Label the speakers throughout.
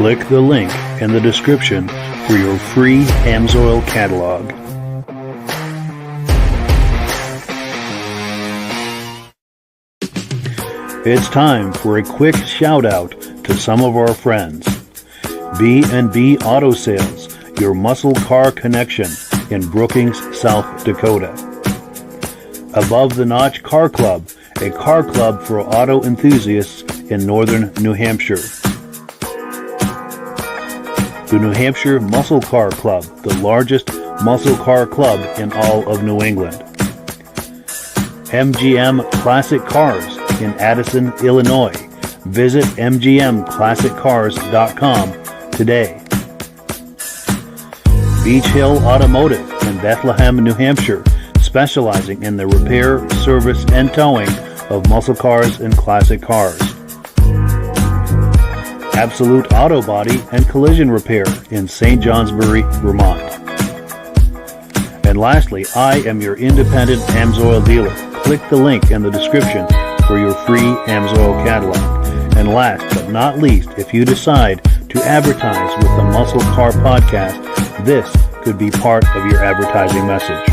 Speaker 1: Click the link in the description for your free Amsoil catalog. It's time for a quick shout out to some of our friends. B&B Auto Sales, your muscle car connection in Brookings, South Dakota. Above the Notch Car Club, a car club for auto enthusiasts in northern New Hampshire. The New Hampshire Muscle Car Club, the largest muscle car club in all of New England. MGM Classic Cars in Addison, Illinois. Visit mgmclassiccars.com today. Beach Hill Automotive in Bethlehem, New Hampshire, specializing in the repair, service, and towing of muscle cars and classic cars. Absolute Auto Body and Collision Repair in St. Johnsbury, Vermont. And lastly, I am your independent Amsoil dealer. Click the link in the description for your free Amsoil catalog. And last but not least, if you decide to advertise with the Muscle Car Podcast, this could be part of your advertising message.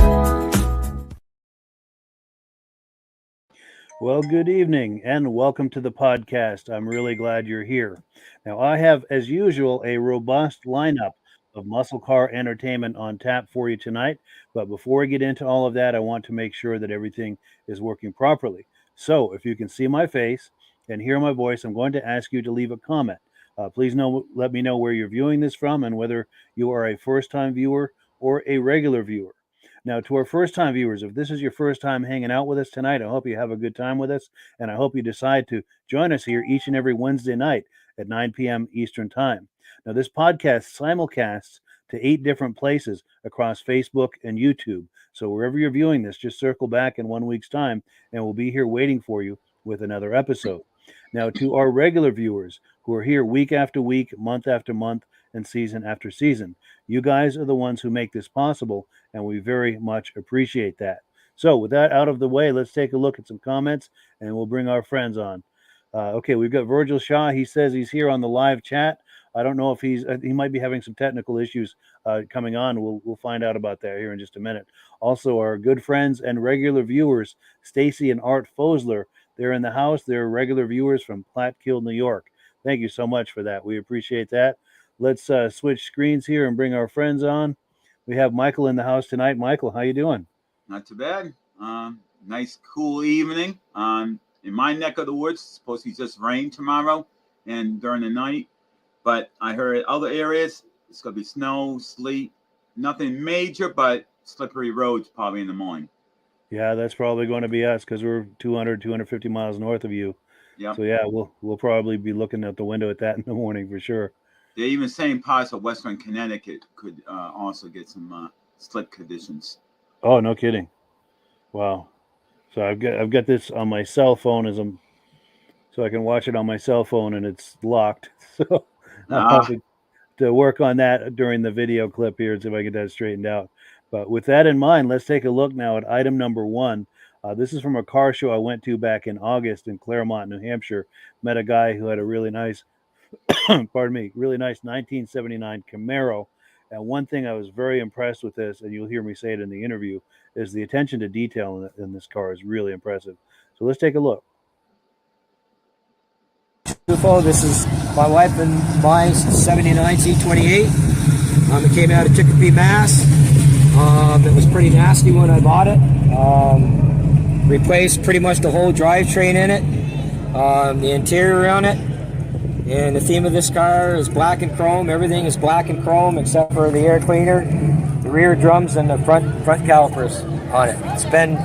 Speaker 1: Well, good evening and welcome to the podcast. I'm really glad you're here. Now, I have, as usual, a robust lineup of muscle car entertainment on tap for you tonight. But before we get into all of that, I want to make sure that everything is working properly. So if you can see my face and hear my voice, I'm going to ask you to leave a comment. Please let me know where you're viewing this from and whether you are a first-time viewer or a regular viewer. Now, to our first-time viewers, if this is your first time hanging out with us tonight, I hope you have a good time with us, and I hope you decide to join us here each and every Wednesday night at 9 p.m. Eastern Time. Now, this podcast simulcasts to 8 different places across Facebook and YouTube. So wherever you're viewing this, just circle back in 1 week's time, and we'll be here waiting for you with another episode. Now, to our regular viewers who are here week after week, month after month, and season after season, you guys are the ones who make this possible, and we very much appreciate that. So with that out of the way, let's take a look at some comments, and we'll bring our friends on. Okay, we've got Virgil Shaw. He says he's here on the live chat. I don't know if he might be having some technical issues coming on. We'll find out about that here in just a minute. Also, our good friends and regular viewers, Stacy and Art Fosler, they're in the house. They're regular viewers from Plattsburgh, New York. Thank you so much for that. We appreciate that. Let's switch screens here and bring our friends on. We have Michael in the house tonight. Michael, how you doing?
Speaker 2: Not too bad. Nice, cool evening. In my neck of the woods, it's supposed to just rain tomorrow and during the night. But I heard other areas, it's going to be snow, sleet, nothing major, but slippery roads probably in the morning.
Speaker 1: Yeah, that's probably going to be us because we're 200, 250 miles north of you.
Speaker 2: Yeah.
Speaker 1: So, yeah, we'll probably be looking out the window at that in the morning for sure.
Speaker 2: They're even saying parts of western Connecticut could also get some slip conditions.
Speaker 1: Oh, no kidding! Wow. So I've got this on my cell phone so I can watch it on my cell phone, and it's locked. So I'll have to work on that during the video clip here and see if I get that straightened out. But with that in mind, let's take a look now at item number 1. This is from a car show I went to back in August in Claremont, New Hampshire. Met a guy who had a really nice, really nice 1979 Camaro. And one thing I was very impressed with this, and you'll hear me say it in the interview, is the attention to detail in this car is really impressive. So let's take a look.
Speaker 3: This is my wife and my 79 C28. It came out of Chicopee, Mass. It was pretty nasty when I bought it. Replaced pretty much the whole drivetrain in it, the interior on it. And the theme of this car is black and chrome. Everything is black and chrome except for the air cleaner, the rear drums, and the front calipers on it. It's been,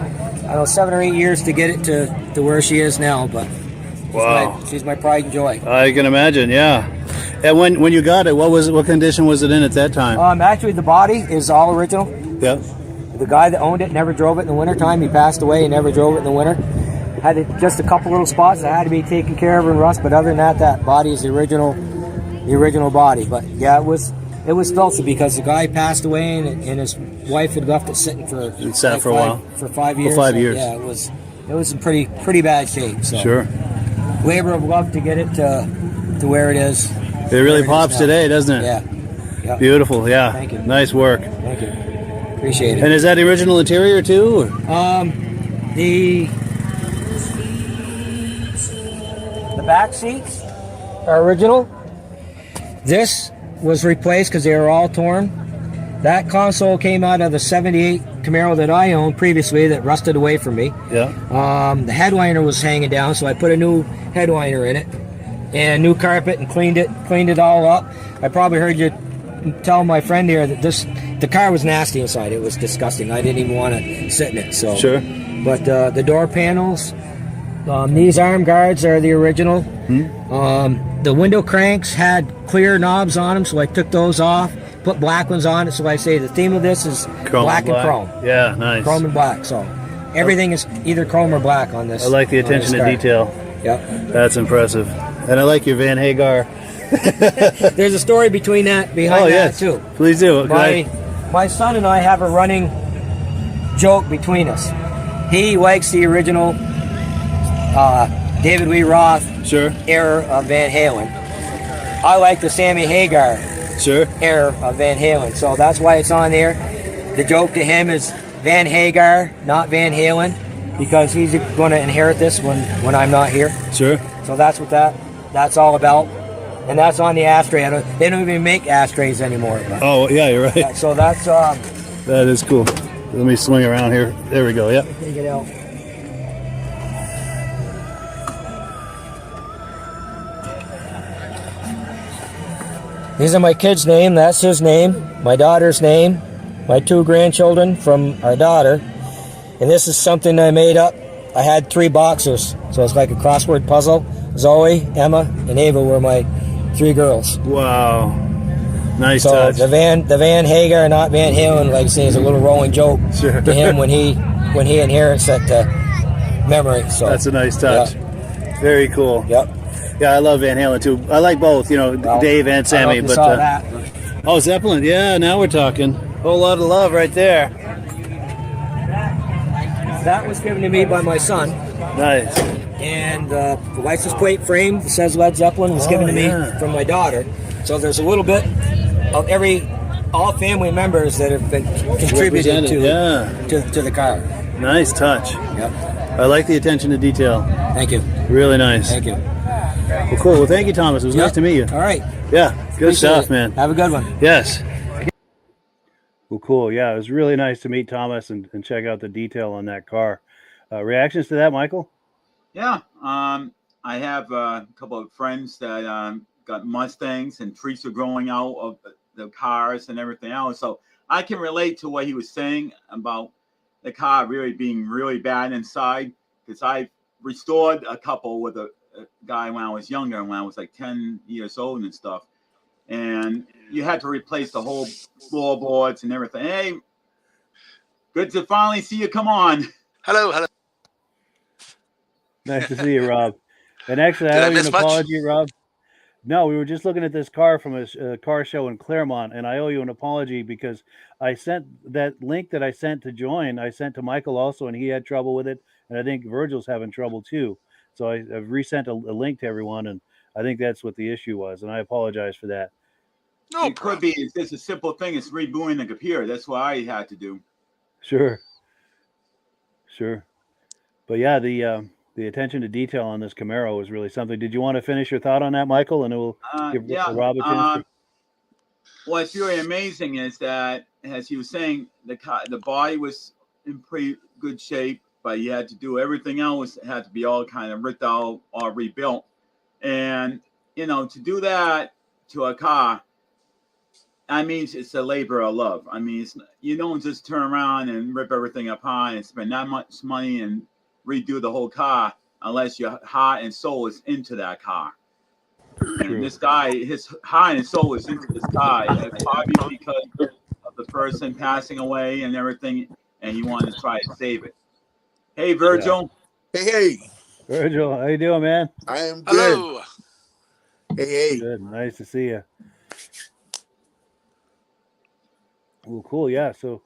Speaker 3: 7 or 8 years to get it to where she is now, but
Speaker 1: wow,
Speaker 3: she's my pride and joy.
Speaker 1: I can imagine, yeah. And when you got it, what condition was it in at that time?
Speaker 3: Actually, the body is all original.
Speaker 1: Yeah.
Speaker 3: The guy that owned it never drove it in the wintertime. He passed away. He never drove it in the winter. Had just a couple little spots that had to be taken care of and rust, but other than that body is the original body. But yeah, it was filthy because the guy passed away and his wife had left it sitting for
Speaker 1: a while
Speaker 3: for 5 years.
Speaker 1: 5 years.
Speaker 3: Yeah, it was in pretty bad shape. So.
Speaker 1: Sure.
Speaker 3: Labor of love to get it to where it is.
Speaker 1: It really pops today, doesn't it?
Speaker 3: Yeah.
Speaker 1: Beautiful. Yeah.
Speaker 3: Thank you.
Speaker 1: Nice work.
Speaker 3: Thank you. Appreciate it.
Speaker 1: And is that the original interior too?
Speaker 3: The back seats are original. This was replaced because they were all torn. That console came out of the 78 Camaro that I owned previously that rusted away from me.
Speaker 1: Yeah.
Speaker 3: The headliner was hanging down, so I put a new headliner in it and new carpet and cleaned it all up. I probably heard you tell my friend here that the car was nasty inside. It was disgusting. I didn't even want to sit in it. So
Speaker 1: Sure.
Speaker 3: But the door panels, these arm guards are the original. The window cranks had clear knobs on them, so I took those off, put black ones on it. So I say the theme of this is black and chrome.
Speaker 1: Yeah, nice.
Speaker 3: Chrome and black. So everything is either chrome or black on this.
Speaker 1: I like the attention to detail.
Speaker 3: Yep.
Speaker 1: That's impressive. And I like your Van Hagar.
Speaker 3: There's a story behind that too.
Speaker 1: Please do.
Speaker 3: My son and I have a running joke between us. He likes the original David Lee Roth era of Van Halen. I like the Sammy Hagar era of Van Halen, so that's why it's on there. The joke to him is Van Hagar, not Van Halen, because he's going to inherit this when I'm not here.
Speaker 1: Sure.
Speaker 3: So that's what that's all about. And that's on the ashtray. They don't even make ashtrays anymore. But.
Speaker 1: Oh, yeah, you're right.
Speaker 3: So that's...
Speaker 1: that is cool. Let me swing around here. There we go, yep.
Speaker 3: Take it out. These are my kids' name. That's his name. My daughter's name. My 2 grandchildren from our daughter. And this is something I made up. I had 3 boxers. So it's like a crossword puzzle. Zoe, Emma, and Ava were my 3 girls.
Speaker 1: Wow. Nice
Speaker 3: so
Speaker 1: touch.
Speaker 3: The Van Hagar, not Van Halen, like I say, is a little rolling joke to him when he inherits that memory. So
Speaker 1: that's a nice touch.
Speaker 3: Yeah.
Speaker 1: Very cool.
Speaker 3: Yep.
Speaker 1: Yeah, I love Van Halen too. I like both, Dave and Sammy.
Speaker 3: I don't know if you saw that.
Speaker 1: Oh, Zeppelin. Yeah, now we're talking. Whole lot of love right there.
Speaker 3: That was given to me by my son.
Speaker 1: Nice.
Speaker 3: And the license plate frame that says Led Zeppelin was given to me from my daughter. So there's a little bit of all family members that have been contributed to the car.
Speaker 1: Nice touch.
Speaker 3: Yep.
Speaker 1: I like the attention to detail.
Speaker 3: Thank you.
Speaker 1: Really nice.
Speaker 3: Thank you.
Speaker 1: Well, cool. Well, thank you, Thomas. It was nice to meet you.
Speaker 3: All right.
Speaker 1: Yeah, good
Speaker 3: Appreciate
Speaker 1: stuff,
Speaker 3: it.
Speaker 1: man.
Speaker 3: Have a good one.
Speaker 1: Yes. Well, cool. Yeah, it was really nice to meet Thomas and check out the detail on that car. Reactions to that, Michael?
Speaker 2: Yeah. I have a couple of friends that got Mustangs, and trees are growing out of the cars and everything else. So I can relate to what he was saying about the car really being really bad inside, because I restored a couple with a guy when I was younger, when I was like 10 years old and stuff. And you had to replace the whole floorboards and everything. Hey, good to finally see you. Come on.
Speaker 4: Hello.
Speaker 1: Nice to see you, Rob. And actually, I owe you an apology, Rob. No, we were just looking at this car from a car show in Claremont, and I owe you an apology because I sent that link that I sent to join, I sent to Michael also, and he had trouble with it, and I think Virgil's having trouble too. So I've resent a link to everyone, and I think that's what the issue was, and I apologize for that.
Speaker 2: No, it could be. It's just a simple thing. It's rebooting the computer. That's what I had to do.
Speaker 1: Sure. But yeah, the attention to detail on this Camaro was really something. Did you want to finish your thought on that, Michael? And it will give Rob a chance.
Speaker 2: What's really amazing is that, as he was saying, the body was in pretty good shape, but you had to do everything else. It had to be all kind of ripped out or rebuilt. And, to do that to a car, I mean, it's a labor of love. I mean, you don't just turn around and rip everything apart and spend that much money and redo the whole car unless your heart and soul is into that car. And this guy, his heart and soul is into this car, probably because of the person passing away and everything, and he wanted to try to save it. Hey, Virgil.
Speaker 5: Yeah. Hey.
Speaker 1: Virgil, how you doing, man?
Speaker 5: I am good.
Speaker 4: Hello.
Speaker 5: Hey.
Speaker 1: Good. Nice to see you. Well, cool. Yeah. So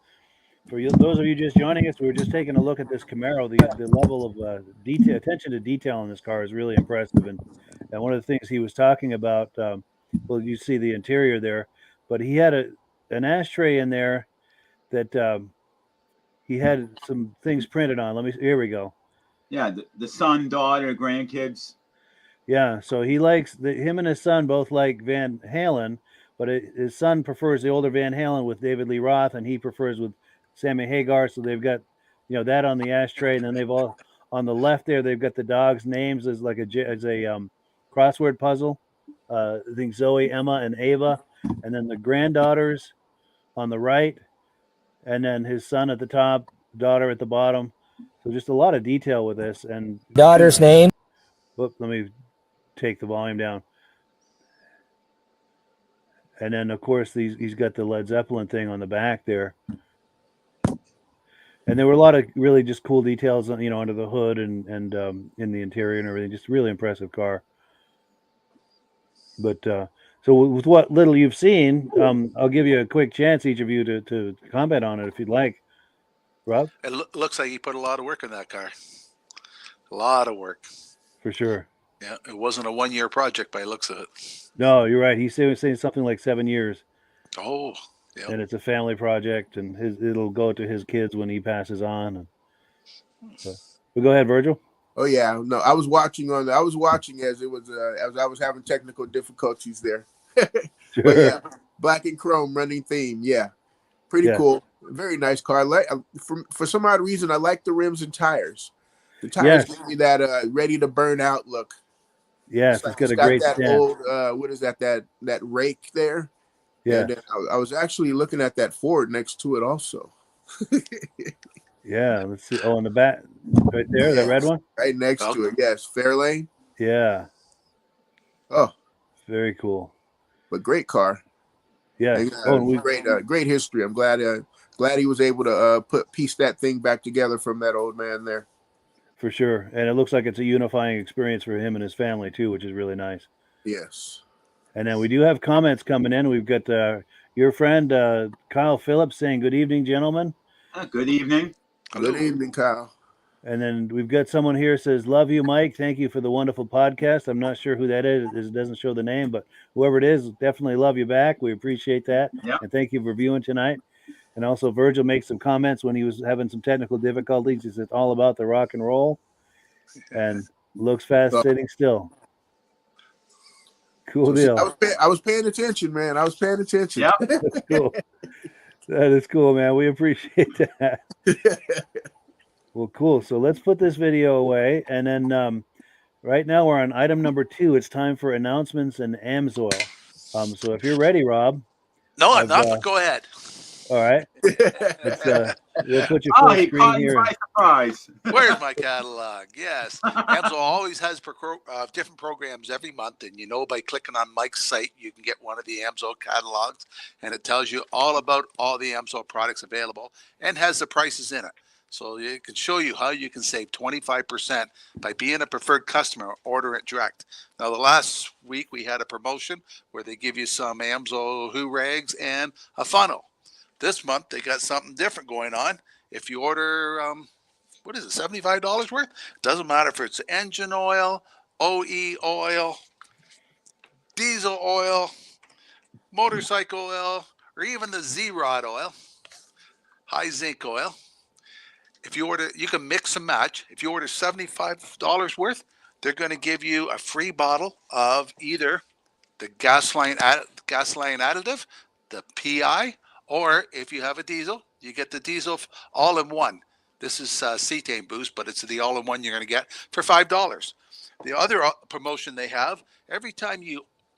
Speaker 1: for those of you just joining us, we were just taking a look at this Camaro. The level of attention to detail in this car is really impressive. And one of the things he was talking about well, you see the interior there, but he had an ashtray in there that he had some things printed on. Here we go.
Speaker 2: Yeah, the son, daughter, grandkids.
Speaker 1: Yeah, so he likes him and his son both like Van Halen, but his son prefers the older Van Halen with David Lee Roth, and he prefers with Sammy Hagar. So they've got, that on the ashtray, and then they've all on the left there. They've got the dogs' names as like a crossword puzzle. I think Zoe, Emma, and Ava, and then the granddaughters on the right, and then his son at the top, daughter at the bottom. So just a lot of detail with this. And
Speaker 3: Daughter's name.
Speaker 1: whoop, let me take the volume down. And then of course he's got the Led Zeppelin thing on the back there. And there were a lot of really just cool details, under the hood and in the interior and everything. Just really impressive car. But so with what little you've seen, I'll give you a quick chance, each of you, to comment on it if you'd like. Rob?
Speaker 4: It looks like he put a lot of work in that car. A lot of work.
Speaker 1: For sure.
Speaker 4: Yeah, it wasn't a 1-year project by the looks of it.
Speaker 1: No, you're right. He's saying something like 7 years.
Speaker 4: Oh, yeah.
Speaker 1: And it's a family project, and it'll go to his kids when he passes on. But go ahead, Virgil.
Speaker 5: Oh yeah, no, I was watching as it was as I was having technical difficulties there.
Speaker 1: Sure.
Speaker 5: But yeah, black and chrome running theme. Yeah, pretty cool. Very nice car. For some odd reason, I like the rims and tires. The tires give me that ready to burn out look.
Speaker 1: Yes, it's got a great
Speaker 5: that
Speaker 1: stance.
Speaker 5: old what is that rake there?
Speaker 1: Yeah.
Speaker 5: And I was actually looking at that Ford next to it also.
Speaker 1: Yeah, let's see. Oh, in the back, right there, the red one?
Speaker 5: Right next to it, yes. Fairlane.
Speaker 1: Yeah.
Speaker 5: Oh.
Speaker 1: Very cool.
Speaker 5: But great car.
Speaker 1: Yeah.
Speaker 5: Great history. I'm glad he was able to piece that thing back together from that old man there.
Speaker 1: For sure. And it looks like it's a unifying experience for him and his family too, which is really nice.
Speaker 5: Yes.
Speaker 1: And then we do have comments coming in. We've got your friend Kyle Phillips saying, "Good evening, gentlemen."
Speaker 2: Good evening.
Speaker 5: Good evening, Kyle.
Speaker 1: And then we've got someone here says, "Love you, Mike. Thank you for the wonderful podcast." I'm not sure who that is. It doesn't show the name, but whoever it is, definitely love you back. We appreciate that.
Speaker 2: Yep.
Speaker 1: And thank you for viewing tonight. And also Virgil makes some comments when he was having some technical difficulties. He said it's all about the rock and roll and looks fast sitting still. Cool deal.
Speaker 5: I was paying attention, man. I was paying attention.
Speaker 2: Yeah.
Speaker 1: That's cool. That is cool, man. We appreciate that. Well, cool. So let's put this video away. And then right now we're on item number 2. It's time for announcements and Amsoil. So if you're ready, Rob.
Speaker 4: No, I'm not, but go ahead.
Speaker 1: All right. We'll put your full screen here.
Speaker 2: By surprise.
Speaker 4: Where's my catalog? Yes. Amsoil always has different programs every month. And by clicking on Mike's site, you can get one of the Amsoil catalogs. And it tells you all about all the Amsoil products available and has the prices in it. So it can show you how you can save 25% by being a preferred customer or order it direct. Now, the last week we had a promotion where they give you some Amsoil Who Rags and a funnel. This month they got something different going on. If you order, $75 worth? Doesn't matter if it's engine oil, OE oil, diesel oil, motorcycle oil, or even the Z-Rod oil, high zinc oil. If you order, you can mix and match. If you order $75 worth, they're going to give you a free bottle of either the gasoline additive, the PI, or if you have a diesel, you get the diesel all in one. This is cetane boost, but it's the all in one you're going to get for $5. The other promotion they have, every time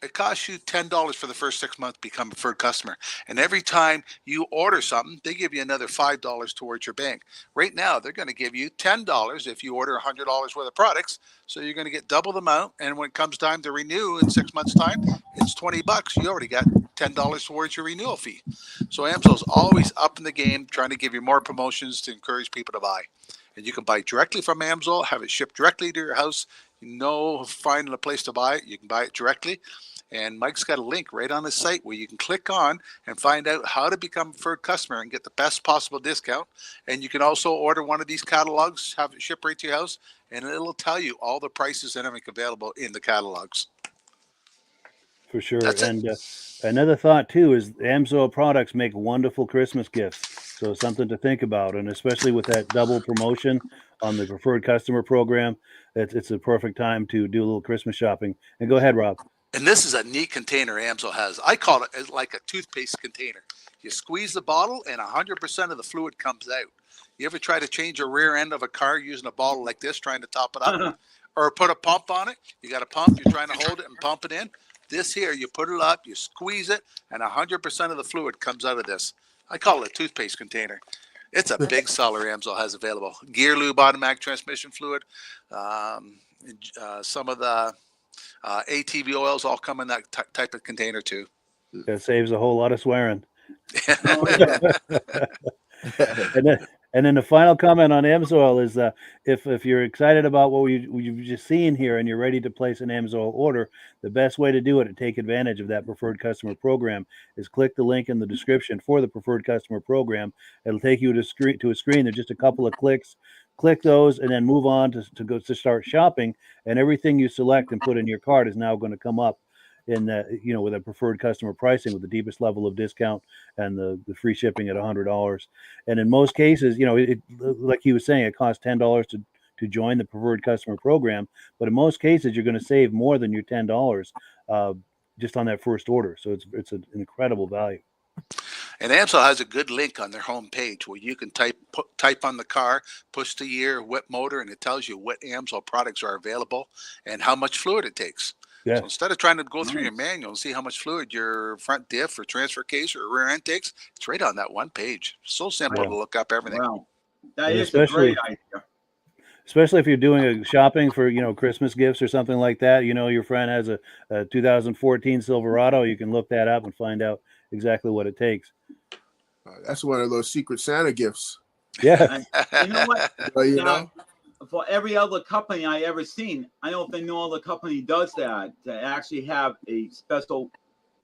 Speaker 4: it costs you $10 for the first 6 months to become a preferred customer. And every time you order something, they give you another $5 towards your bank. Right now, they're going to give you $10 if you order $100 worth of products. So you're going to get double the amount. And when it comes time to renew in 6 months' time, it's $20. You already got $10 towards your renewal fee. So Amsoil's always up in the game, trying to give you more promotions to encourage people to buy. And you can buy directly from Amsoil, have it shipped directly to your house. Finding a place to buy it, you can buy it directly. And Mike's got a link right on his site where you can click on and find out how to become a preferred customer and get the best possible discount. And you can also order one of these catalogs, have it shipped right to your house, and it'll tell you all the prices and everything available in the catalogs.
Speaker 1: for sure.
Speaker 4: That's it.
Speaker 1: And another thought too is Amsoil products make wonderful Christmas gifts. So something to think about, and especially with that double promotion on the preferred customer program, it's a perfect time to do a little Christmas shopping. And go ahead, Rob.
Speaker 4: And this is a neat container Amsoil has. I call it as like a toothpaste container. You squeeze the bottle and 100% of the fluid comes out. You ever try to change a rear end of a car using a bottle like this, trying to top it up? Or put a pump on it? You got a pump, you're trying to hold it and pump it in. This here, you put it up, you squeeze it, and 100% of the fluid comes out of this. I call it a toothpaste container. It's a big seller Amsoil has available. Gear lube, automatic transmission fluid, some of the ATV oils all come in that type of container too.
Speaker 1: That saves a whole lot of swearing.
Speaker 2: Oh, yeah.
Speaker 1: And then the final comment on Amsoil is if you're excited about what you've just seen here and you're ready to place an Amsoil order, the best way to do it to take advantage of that preferred customer program is click the link in the description for the preferred customer program. It'll take you to a screen. There's just a couple of clicks. Click those and then move on to start shopping. And everything you select and put in your cart is now going to come up in with a preferred customer pricing with the deepest level of discount and the free shipping at $100. And in most cases, like he was saying, it costs $10 to join the preferred customer program. But in most cases, you're going to save more than your $10 just on that first order. So it's an incredible value.
Speaker 4: And Amsoil has a good link on their homepage where you can type on the car, push the year, what motor, and it tells you what Amsoil products are available and how much fluid it takes.
Speaker 1: Yeah.
Speaker 4: So instead of trying to go through your manual and see how much fluid your front diff or transfer case or rear end takes, it's right on that one page. So simple to look up everything.
Speaker 2: Wow. That is a great idea.
Speaker 1: Especially if you're doing a shopping for, Christmas gifts or something like that. Your friend has a 2014 Silverado. You can look that up and find out exactly what it takes.
Speaker 5: That's one of those Secret Santa gifts.
Speaker 1: Yeah.
Speaker 2: You know what?
Speaker 5: Now,
Speaker 2: for every other company I ever seen, I don't think no other company does that, to actually have a special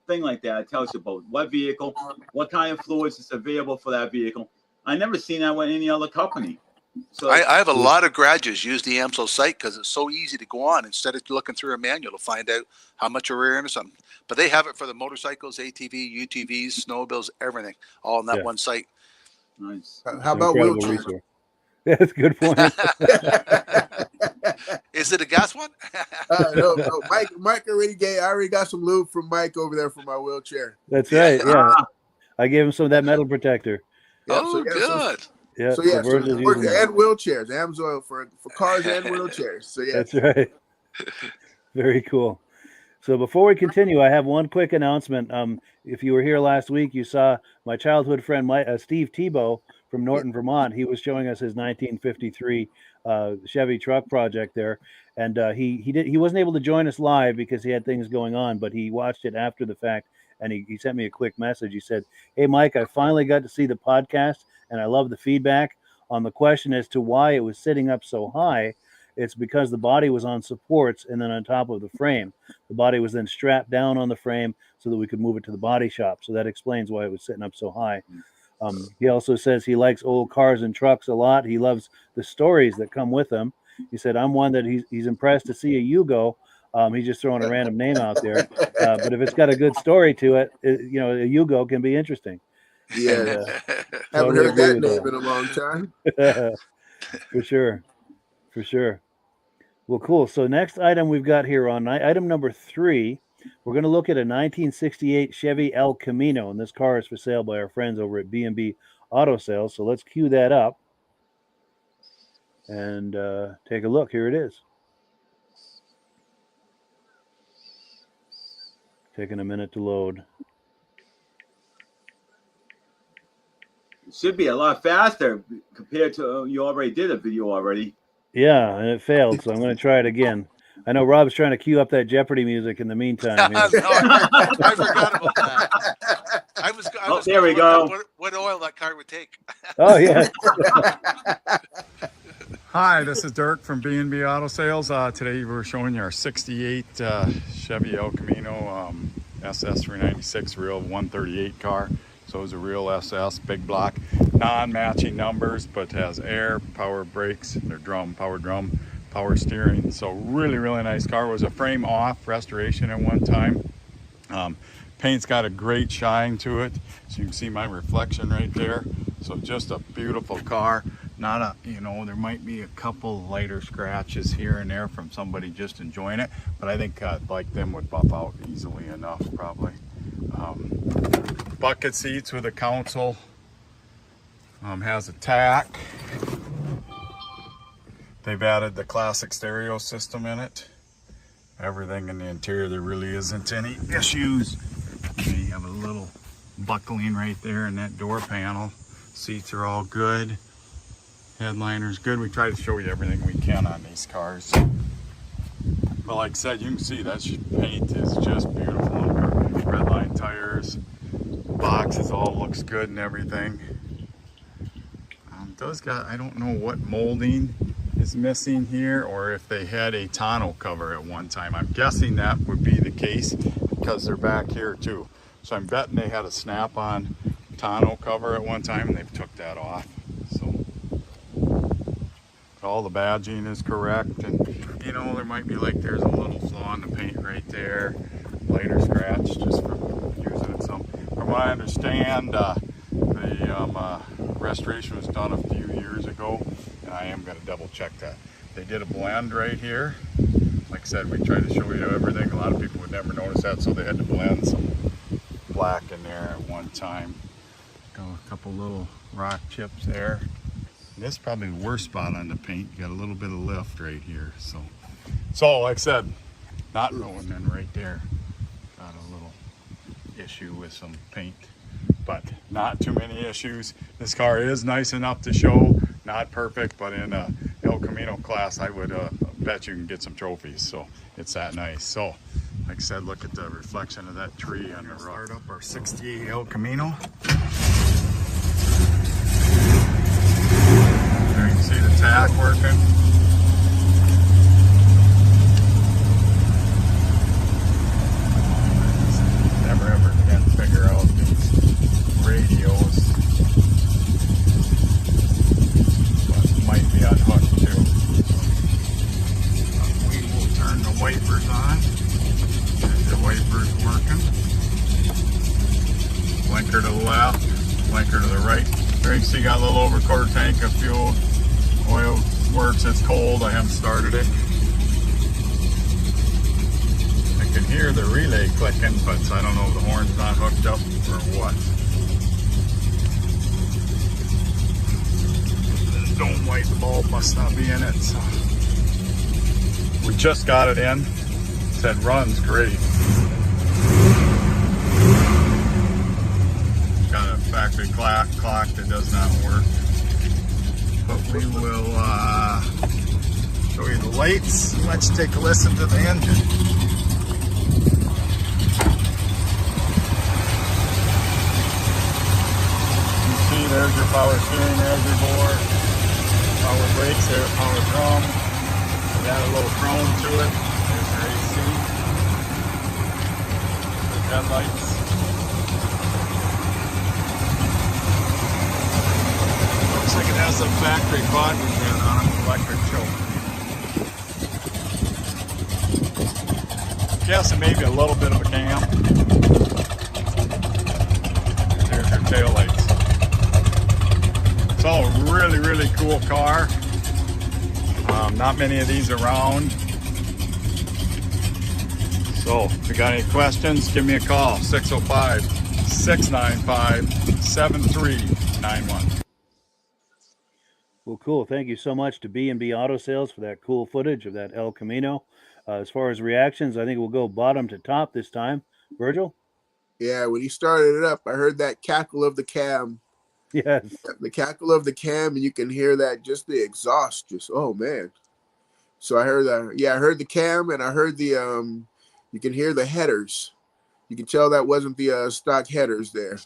Speaker 2: thing like that. It tells you about what vehicle, what kind of fluids is available for that vehicle. I never seen that with any other company. So
Speaker 4: I have a lot of garages use the Amsoil site because it's so easy to go on instead of looking through a manual to find out how much a rear end or something. But they have it for the motorcycles, ATV, UTVs, snowmobiles, everything, all on that one site.
Speaker 2: nice.
Speaker 5: how about wheelchairs?
Speaker 1: That's a good point.
Speaker 4: Is it a gas one?
Speaker 5: No. Mike I already got some lube from Mike over there for my wheelchair.
Speaker 1: That's right. Yeah. I gave him some of that metal protector.
Speaker 5: Yeah,
Speaker 4: good.
Speaker 1: Yeah.
Speaker 5: And wheelchairs, Amsoil for cars and wheelchairs. So yeah,
Speaker 1: that's right. Very cool. So before we continue, I have one quick announcement. If you were here last week, you saw my childhood friend Steve Tebow from Norton, Vermont. He was showing us his 1953 Chevy truck project there, and he wasn't able to join us live because he had things going on, but he watched it after the fact, and he sent me a quick message. He said, "Hey Mike, I finally got to see the podcast, and I love the feedback on the question as to why it was sitting up so high. It's because the body was on supports and then on top of the frame. The body was then strapped down on the frame so that we could move it to the body shop. So that explains why it was sitting up so high." He also says he likes old cars and trucks a lot. He loves the stories that come with them. He said, "I'm one that he's impressed to see a Yugo." He's just throwing a random name out there. But if it's got a good story to it, a Yugo can be interesting.
Speaker 5: Yeah. Haven't heard that name in a long time.
Speaker 1: For sure. Well, cool. So next item we've got here on item number 3, we're going to look at a 1968 Chevy El Camino, and this car is for sale by our friends over at B&B Auto Sales. So let's cue that up and take a look. Here it is. Taking a minute to load.
Speaker 2: It should be a lot faster compared to you already did a video already.
Speaker 1: Yeah, and it failed, so I'm going to try it again. I know Rob's trying to cue up that Jeopardy music in the meantime.
Speaker 4: No, I forgot about that. I was
Speaker 2: there we go.
Speaker 4: What oil that car would take.
Speaker 1: Oh, yeah.
Speaker 6: Hi, this is Dirk from B&B Auto Sales. Today we're showing you our 68 Chevy El Camino SS 396 real 138 car. So it's a real SS, big block, non-matching numbers, but has air, power brakes, their power drum, power steering. So really, really nice car. It was a frame off restoration at one time. Paint's got a great shine to it, so you can see my reflection right there. So just a beautiful car. Not a, you know, there might be a couple lighter scratches here and there from somebody just enjoying it, but I think like them would buff out easily enough probably. Bucket seats with a console. Has a tack. They've added the classic stereo system in it. Everything in the interior, there really isn't any issues. You have a little buckling right there in that door panel. Seats are all good. Headliner's good. We try to show you everything we can on these cars. But like I said, you can see that paint is just beautiful. Red line tires. Boxes all looks good and everything. Does got, I don't know what molding is missing here, or if they had a tonneau cover at one time. I'm guessing that would be the case because they're back here too. So I'm betting they had a snap-on tonneau cover at one time and they've took that off. So all the badging is correct, and you know, there might be like there's a little flaw in the paint right there, lighter scratch just from using it some. From what I understand, the restoration was done a few years ago, and I am going to double check that. They did a blend right here. Like I said, we tried to show you everything. A lot of people would never notice that, so they had to blend some black in there at one time. Got a couple little rock chips there. This is probably the worst spot on the paint. You got a little bit of lift right here. So like I said, not going in right there. Got a little issue with some paint, but not too many issues. This car is nice enough to show. Not perfect, but in a El Camino class, I would bet you can get some trophies. So it's that nice. So like I said, look at the reflection of that tree on the rock. Start up our 68 El Camino. There you can see the tack working. Never ever can figure out these radios. But might be unhooked too. We will turn the wipers on. There's the wipers working. Blinker to the left, blinker to the right. There you can see got a little over quarter tank of fuel. Oil works, it's cold, I haven't started it. I can hear the relay clicking, but I don't know if the horn's not hooked up or what. The dome light, the bulb must not be in it. So. We just got it in. It said runs great. Got a factory clock that does not work. But we will show you the lights. Let's take a listen to the engine. You see there's your power steering, there's your board. Power brakes, there's power drum. We add a little chrome to it. There's your AC. The headlights. Looks like it has a factory body kit on an electric choke. Guessing maybe a little bit of a cam. There's your tail lights. It's all a really, really cool car. Not many of these around. So if you got any questions, give me a call. 605-695-7391.
Speaker 1: Well, cool. Thank you so much to B&B Auto Sales for that cool footage of that El Camino. As far as reactions, I think we'll go bottom to top this time. Virgil?
Speaker 5: Yeah, when he started it up, I heard that cackle of the cam.
Speaker 1: Yes.
Speaker 5: The cackle of the cam, and you can hear that, just the exhaust. Just, oh, man. So I heard that. Yeah, I heard the cam, and I heard the, you can hear the headers. You can tell that wasn't the stock headers there.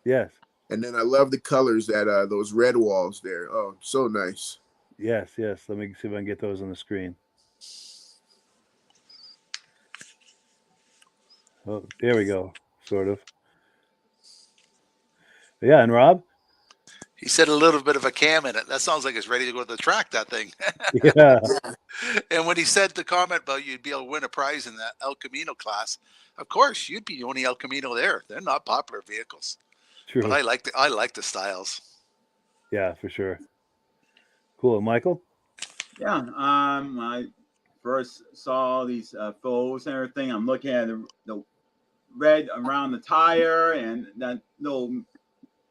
Speaker 1: Yes.
Speaker 5: And then I love the colors that those red walls there. Oh, so nice.
Speaker 1: Yes, yes. Let me see if I can get those on the screen. Oh, there we go. Sort of. Yeah, and Rob?
Speaker 4: He said a little bit of a cam in it. That sounds like it's ready to go to the track, that thing.
Speaker 1: Yeah.
Speaker 4: And when he said the comment about you'd be able to win a prize in that El Camino class, of course you'd be the only El Camino there. They're not popular vehicles,
Speaker 1: True.
Speaker 4: but I like the styles.
Speaker 1: Yeah, for sure. Cool. Michael?
Speaker 2: Yeah. I first saw these photos and everything. I'm looking at the red around the tire and that little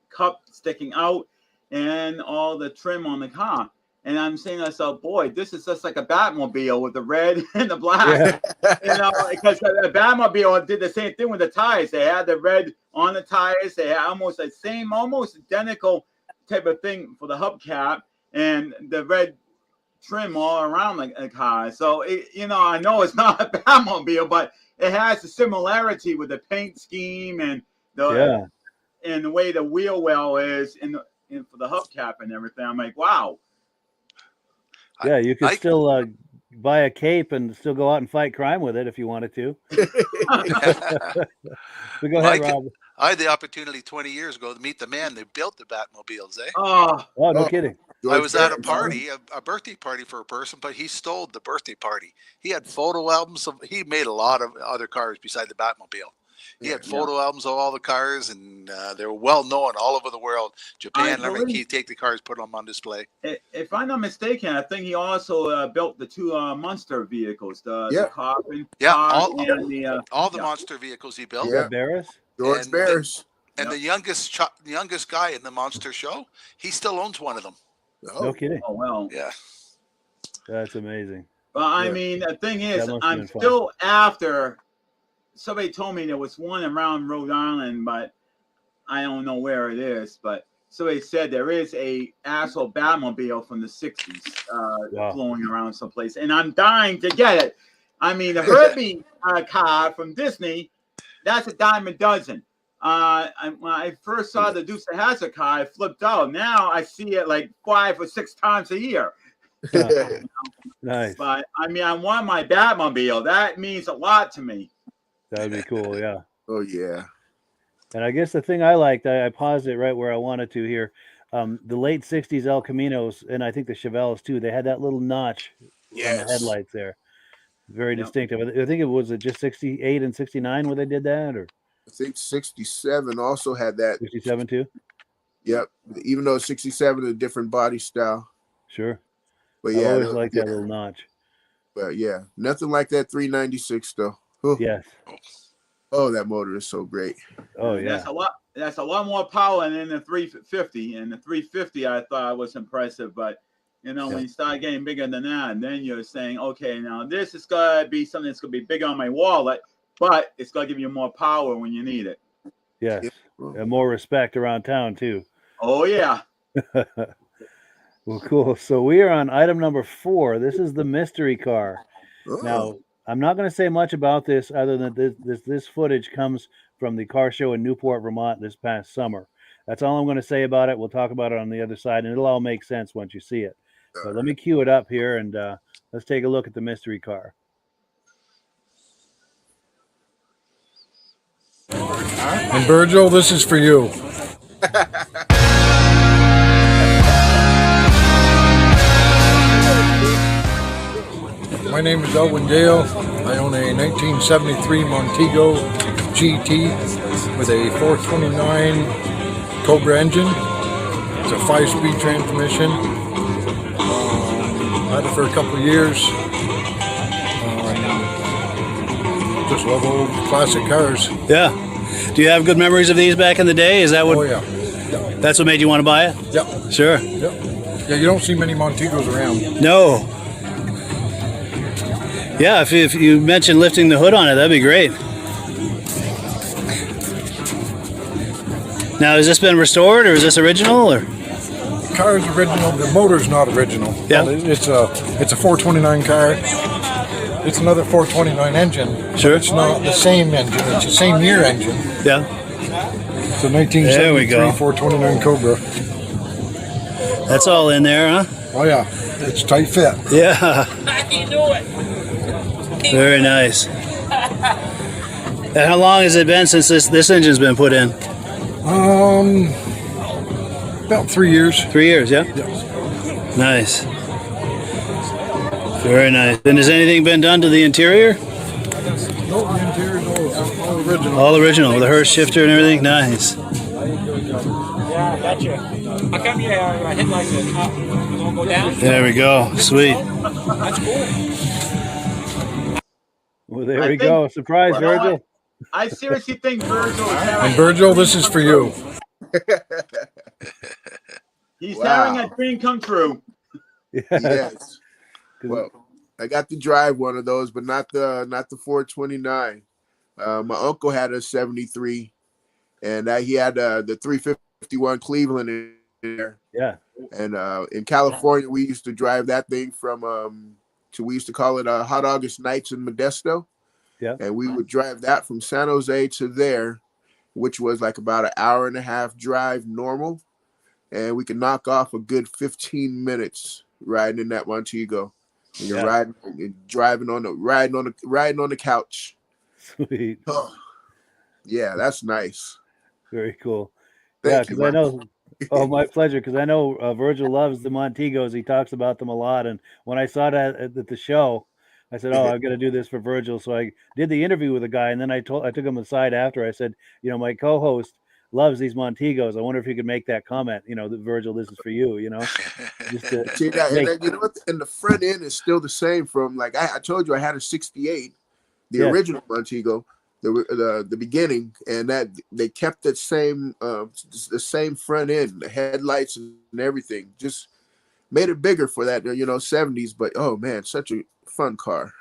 Speaker 2: cup sticking out and all the trim on the car. And I'm saying to myself, boy, this is just like a Batmobile with the red and the black.
Speaker 1: Yeah.
Speaker 2: Because the Batmobile did the same thing with the tires. They had the red on the tires. They had almost the same, almost identical type of thing for the hubcap and the red trim all around the car. So, I know it's not a Batmobile, but it has a similarity with the paint scheme and the way the wheel well is in for the hubcap and everything. I'm like, wow.
Speaker 1: Yeah, you could still buy a cape and still go out and fight crime with it if you wanted to. But go ahead, Rob.
Speaker 4: I had the opportunity 20 years ago to meet the man that built the Batmobiles.
Speaker 2: Oh,
Speaker 1: no kidding.
Speaker 4: I was at a party, a birthday party for a person, but he stole the birthday party. He had photo albums he made a lot of other cars beside the Batmobile. He had photo albums of all the cars, and they were well known all over the world. Japan, he'd take the cars, put them on display.
Speaker 2: If I'm not mistaken, I think he also built the two Monster vehicles, the Carbon car and
Speaker 4: all the Monster vehicles he built.
Speaker 1: Yeah, Barris?
Speaker 5: George Barris.
Speaker 4: And the youngest guy in the Monster show, he still owns one of them.
Speaker 1: No kidding.
Speaker 2: Oh, well.
Speaker 4: Yeah.
Speaker 1: That's amazing.
Speaker 2: But I mean, the thing is, I'm still after. Somebody told me there was one around Rhode Island, but I don't know where it is. But somebody said there is a actual Batmobile from the 60s flowing around someplace. And I'm dying to get it. I mean, the Herbie car from Disney, that's a dime a dozen. When I first saw the Dukes of Hazzard car, I flipped out. Now I see it like 5 or 6 times a year.
Speaker 1: Nice.
Speaker 2: But I mean, I want my Batmobile. That means a lot to me.
Speaker 1: That would be cool, yeah.
Speaker 5: Oh, yeah.
Speaker 1: And I guess the thing I liked, I paused it right where I wanted to here. The late 60s El Caminos, and I think the Chevelles too, they had that little notch on the headlights there. Very distinctive. I think it was just 68 and 69 where they did that, or
Speaker 5: I think 67 also had that.
Speaker 1: 67 too?
Speaker 5: Yep. Even though 67 is a different body style.
Speaker 1: Sure.
Speaker 5: But
Speaker 1: I always liked that little notch.
Speaker 5: But yeah, nothing like that 396 though. Oh.
Speaker 1: Yes.
Speaker 5: Oh, that motor is so great.
Speaker 1: Oh yeah.
Speaker 2: That's a lot more power than the 350. And the 350 I thought was impressive, but when you start getting bigger than that, then you're saying, okay, now this is gonna be something that's gonna be bigger on my wallet, but it's gonna give you more power when you need it.
Speaker 1: Yes. And more respect around town too.
Speaker 2: Oh yeah.
Speaker 1: Well, cool. So we are on item number 4. This is the mystery car.
Speaker 5: Oh.
Speaker 1: Now, I'm not going to say much about this other than this footage comes from the car show in Newport, Vermont this past summer. That's all I'm going to say about it. We'll talk about it on the other side, and it'll all make sense once you see it. So let me cue it up here, and let's take a look at the mystery car.
Speaker 7: And Virgil, this is for you. My name is Elwin Gale. I own a 1973 Montego GT with a 429 Cobra engine. It's a 5-speed transmission. Had it for a couple of years. Just love old classic cars.
Speaker 8: Yeah. Do you have good memories of these back in the day? Is that what?
Speaker 7: Oh yeah.
Speaker 8: That's what made you want to buy it?
Speaker 7: Yep.
Speaker 8: Sure.
Speaker 7: Yep. Yeah, you don't see many Montegos around.
Speaker 8: No. Yeah, if you mentioned lifting the hood on it, that'd be great. Now, has this been restored, or is this original, or?
Speaker 7: The car is original. The motor's not original.
Speaker 8: Yeah.
Speaker 7: It's a 429 car. It's another 429 engine.
Speaker 8: Sure.
Speaker 7: It's not the same engine. It's the same year engine.
Speaker 8: Yeah.
Speaker 7: It's a 1973 429 Cobra.
Speaker 8: That's all in there, huh?
Speaker 7: Oh yeah, it's tight fit.
Speaker 8: Yeah. Very nice. And how long has it been since this engine's been put in?
Speaker 7: About 3 years.
Speaker 8: 3 years, yeah?
Speaker 7: Yes.
Speaker 8: Nice. Very nice. And has anything been done to the interior?
Speaker 7: No, the interior is all original.
Speaker 8: All original with a Hurst shifter and everything? Nice.
Speaker 3: Yeah, I got you. How come your headlights are up? You won't go down?
Speaker 8: There we go. Sweet.
Speaker 3: That's cool.
Speaker 1: Well, there we go. Surprise,
Speaker 2: You know what?
Speaker 1: Virgil.
Speaker 2: I seriously think Virgil is
Speaker 7: And
Speaker 2: having,
Speaker 7: Virgil, this is for you.
Speaker 2: he's
Speaker 5: Wow.
Speaker 2: having a dream come true.
Speaker 5: Yes. Well, I got to drive one of those, but not the 429. My uncle had a 73, and he had the 351 Cleveland in there.
Speaker 1: Yeah.
Speaker 5: And in California, we used to drive that thing from we used to call it Hot August Nights in Modesto.
Speaker 1: Yeah.
Speaker 5: And we would drive that from San Jose to there, which was like about an hour and a half drive normal. And we could knock off a good 15 minutes riding in that Montego. And you're riding on the couch.
Speaker 1: Sweet.
Speaker 5: Oh, yeah, that's nice.
Speaker 1: Very cool.
Speaker 5: Thank
Speaker 1: Because
Speaker 5: you,
Speaker 1: I
Speaker 5: Mike.
Speaker 1: know. Oh, my pleasure. Because I know Virgil loves the Montegos. He talks about them a lot. And when I saw that at the show, I said, "Oh, I've got to do this for Virgil." So I did the interview with the guy, and then I took him aside after. I said, "You know, my co-host loves these Montegos. I wonder if you could make that comment. You know, that Virgil, this is for you. You know, just to
Speaker 5: See that, and
Speaker 1: make-
Speaker 5: then, you know what? And the front end is still the same from like I told you I had a 68, the
Speaker 1: Yes.
Speaker 5: original Montego, the beginning, and that they kept that same the same front end, the headlights and everything. Just made it bigger for that 70s. But oh man, such a fun car.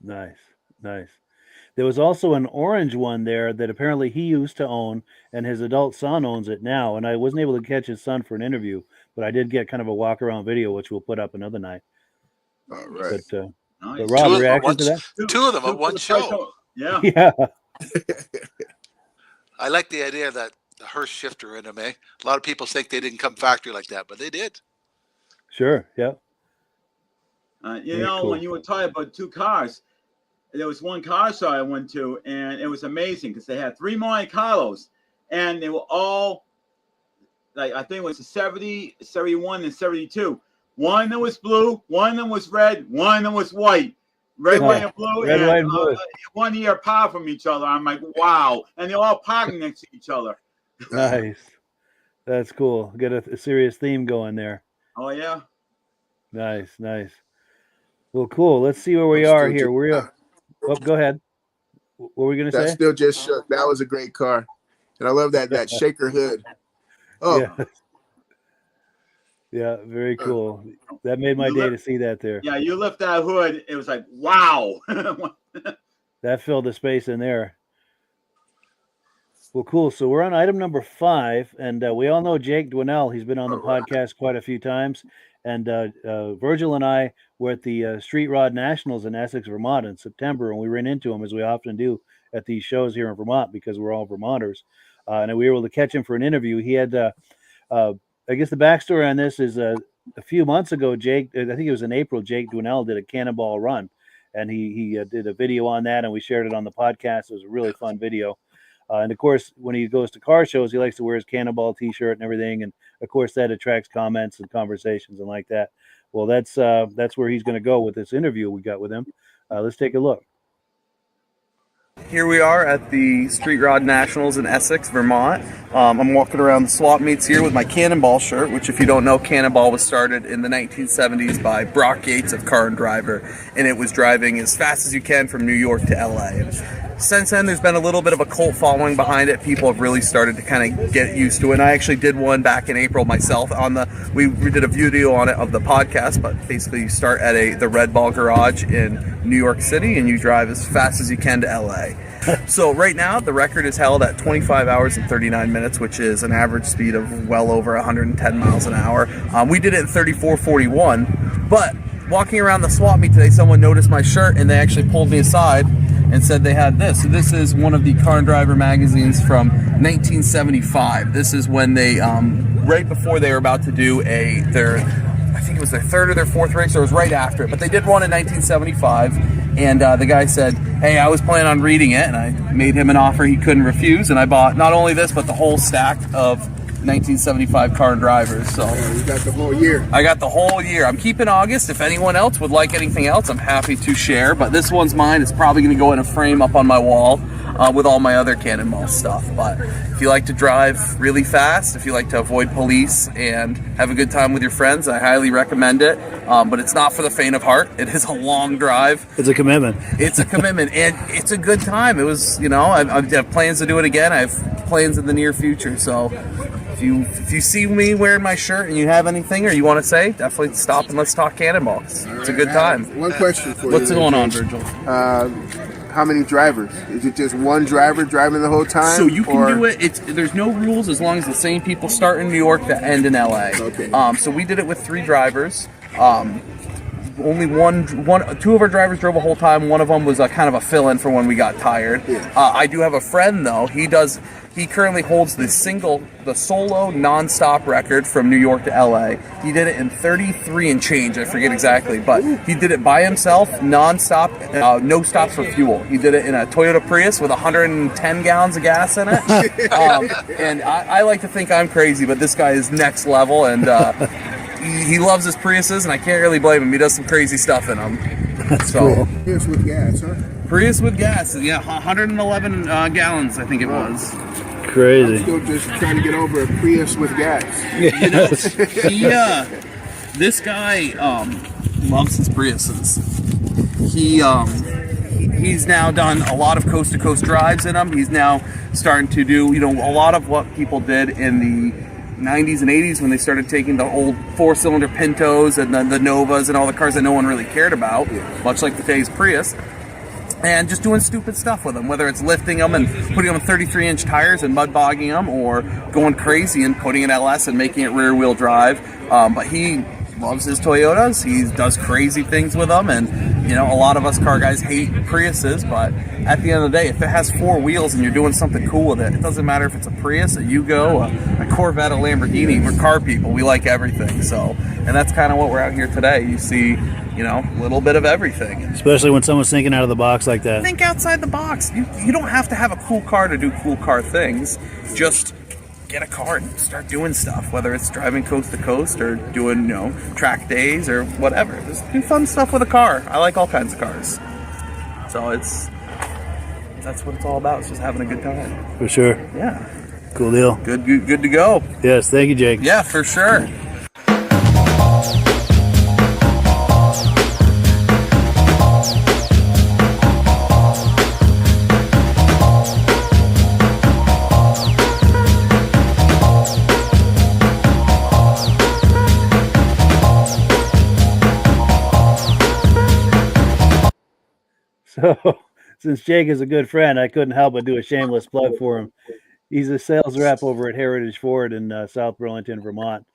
Speaker 1: Nice. There was also an orange one there that apparently he used to own, and his adult son owns it now. And I wasn't able to catch his son for an interview, but I did get kind of a walk around video, which we'll put up another night.
Speaker 5: All right.
Speaker 1: But
Speaker 2: Nice.
Speaker 1: Rob, reaction to that?
Speaker 4: Two of them at one show.
Speaker 2: Yeah.
Speaker 1: Yeah.
Speaker 4: I like the idea that the Hurst shifter in them, eh? A lot of people think they didn't come factory like that, but they did.
Speaker 1: Sure. Yeah.
Speaker 2: You
Speaker 1: Very
Speaker 2: know,
Speaker 1: cool.
Speaker 2: when you were talking about two cars, there was one car show I went to, and it was amazing because they had 3 Monte Carlos, and they were all like, I think it was a 70, 71, and 72. One that was blue, one that was red, one that was white. Red, white, and blue.
Speaker 1: Red,
Speaker 2: and,
Speaker 1: white, and blue.
Speaker 2: 1 year apart from each other. I'm like, wow. And they're all parking next to each other.
Speaker 1: Nice. That's cool. Get a serious theme going there.
Speaker 2: Oh, yeah.
Speaker 1: Nice. Well, cool. Let's see where we are here. Go ahead. What were we going to
Speaker 5: That
Speaker 1: say?
Speaker 5: still just shook. That was a great car, and I love that shaker hood. Oh,
Speaker 1: Yeah. Yeah, very cool. That made my day to see that there.
Speaker 2: Yeah, you lift that hood, it was like, wow.
Speaker 1: That filled the space in there. Well, cool. So we're on item number 5, and we all know Jake Dwinell. He's been on the podcast quite a few times. And Virgil and I were at the Street Rod Nationals in Essex, Vermont in September, and we ran into him, as we often do at these shows here in Vermont, because we're all Vermonters. And we were able to catch him for an interview. He had, I guess the backstory on this is a few months ago, Jake, I think it was in April, Jake Dwinell did a cannonball run. And he did a video on that, and we shared it on the podcast. It was a really fun video. And of course, when he goes to car shows, he likes to wear his Cannonball T-shirt and everything. And of course, that attracts comments and conversations and like that. Well, that's where he's going to go with this interview we got with him. Let's take a look.
Speaker 9: Here we are at the Street Rod Nationals in Essex, Vermont. I'm walking around the swap meets here with my Cannonball shirt, which, if you don't know, Cannonball was started in the 1970s by Brock Yates of Car and Driver, and it was driving as fast as you can from New York to LA. And since then, there's been a little bit of a cult following behind it. People have really started to kind of get used to it. And I actually did one back in April myself. We did a video on it of the podcast, but basically you start at the Red Ball Garage in New York City and you drive as fast as you can to LA. So right now the record is held at 25 hours and 39 minutes, which is an average speed of well over 110 miles an hour. We did it in 34:41, but walking around the swap meet today, someone noticed my shirt and they actually pulled me aside and said they had this. So this is one of the Car and Driver magazines from 1975. This is when they, right before they were about to do I think it was their 3rd or their 4th race, or it was right after it, but they did one in 1975, and the guy said, hey, I was planning on reading it, and I made him an offer he couldn't refuse, and I bought not only this, but the whole stack of 1975 car drivers. So
Speaker 5: Yeah, you got the whole year.
Speaker 9: I got the whole year. I'm keeping August. If anyone else would like anything else, I'm happy to share. But this one's mine. It's probably going to go in a frame up on my wall with all my other Cannonball stuff. But if you like to drive really fast, if you like to avoid police and have a good time with your friends, I highly recommend it. But it's not for the faint of heart. It is a long drive.
Speaker 8: It's a commitment.
Speaker 9: It's a commitment, and it's a good time. It was, you know, I have plans to do it again. I have plans in the near future. So if you see me wearing my shirt and you have anything or you want to say, definitely stop and let's talk Cannonball. It's a good time.
Speaker 5: One question for you.
Speaker 9: What's going on, Virgil?
Speaker 5: How many drivers? Is it just one driver driving the whole time?
Speaker 9: So you can do it. There's no rules as long as the same people start in New York that end in LA.
Speaker 5: Okay.
Speaker 9: So we did it with 3 drivers. Only two of our drivers drove a whole time. One of them was a kind of a fill-in for when we got tired.
Speaker 5: Yeah.
Speaker 9: I do have a friend though. He currently holds the solo non-stop record from New York to LA. He did it in 33 and change. I forget exactly, but he did it by himself, non-stop, no stops for fuel. He did it in a Toyota Prius with 110 gallons of gas in it. And I like to think I'm crazy, but this guy is next level, and he loves his Priuses, and I can't really blame him. He does some crazy stuff in them.
Speaker 8: That's cool.
Speaker 5: Prius with gas, huh?
Speaker 9: Prius with gas, yeah, 111 gallons, I think it was.
Speaker 8: Crazy.
Speaker 5: Still just trying to get over a Prius with gas.
Speaker 8: Yes.
Speaker 9: This guy loves his Priuses. He's now done a lot of coast-to-coast drives in them. He's now starting to do, you know, a lot of what people did in the 90s and 80s when they started taking the old 4-cylinder Pintos and the Novas and all the cars that no one really cared about, much like today's Prius, and just doing stupid stuff with them, whether it's lifting them and putting them on 33-inch tires and mud bogging them, or going crazy and putting an LS and making it rear-wheel drive. But he loves his Toyotas. He does crazy things with them, and you know, a lot of us car guys hate Priuses, but at the end of the day, if it has 4 wheels and you're doing something cool with it, it doesn't matter if it's a Prius, a Yugo, a Corvette, a Lamborghini. We're car people. We like everything. So, and that's kind of what we're out here today. You see, you know, a little bit of everything.
Speaker 8: Especially when someone's thinking out of the box like that.
Speaker 9: Think outside the box. You don't have to have a cool car to do cool car things. Just get a car and start doing stuff, whether it's driving coast to coast or doing, you know, track days or whatever. Just do fun stuff with a car. I like all kinds of cars. So that's what it's all about. It's just having a good time.
Speaker 8: For sure.
Speaker 9: Yeah.
Speaker 8: Cool deal.
Speaker 9: Good to go.
Speaker 8: Yes, thank you, Jake.
Speaker 9: Yeah, for sure.
Speaker 1: So, since Jake is a good friend, I couldn't help but do a shameless plug for him. He's a sales rep over at Heritage Ford in South Burlington, Vermont.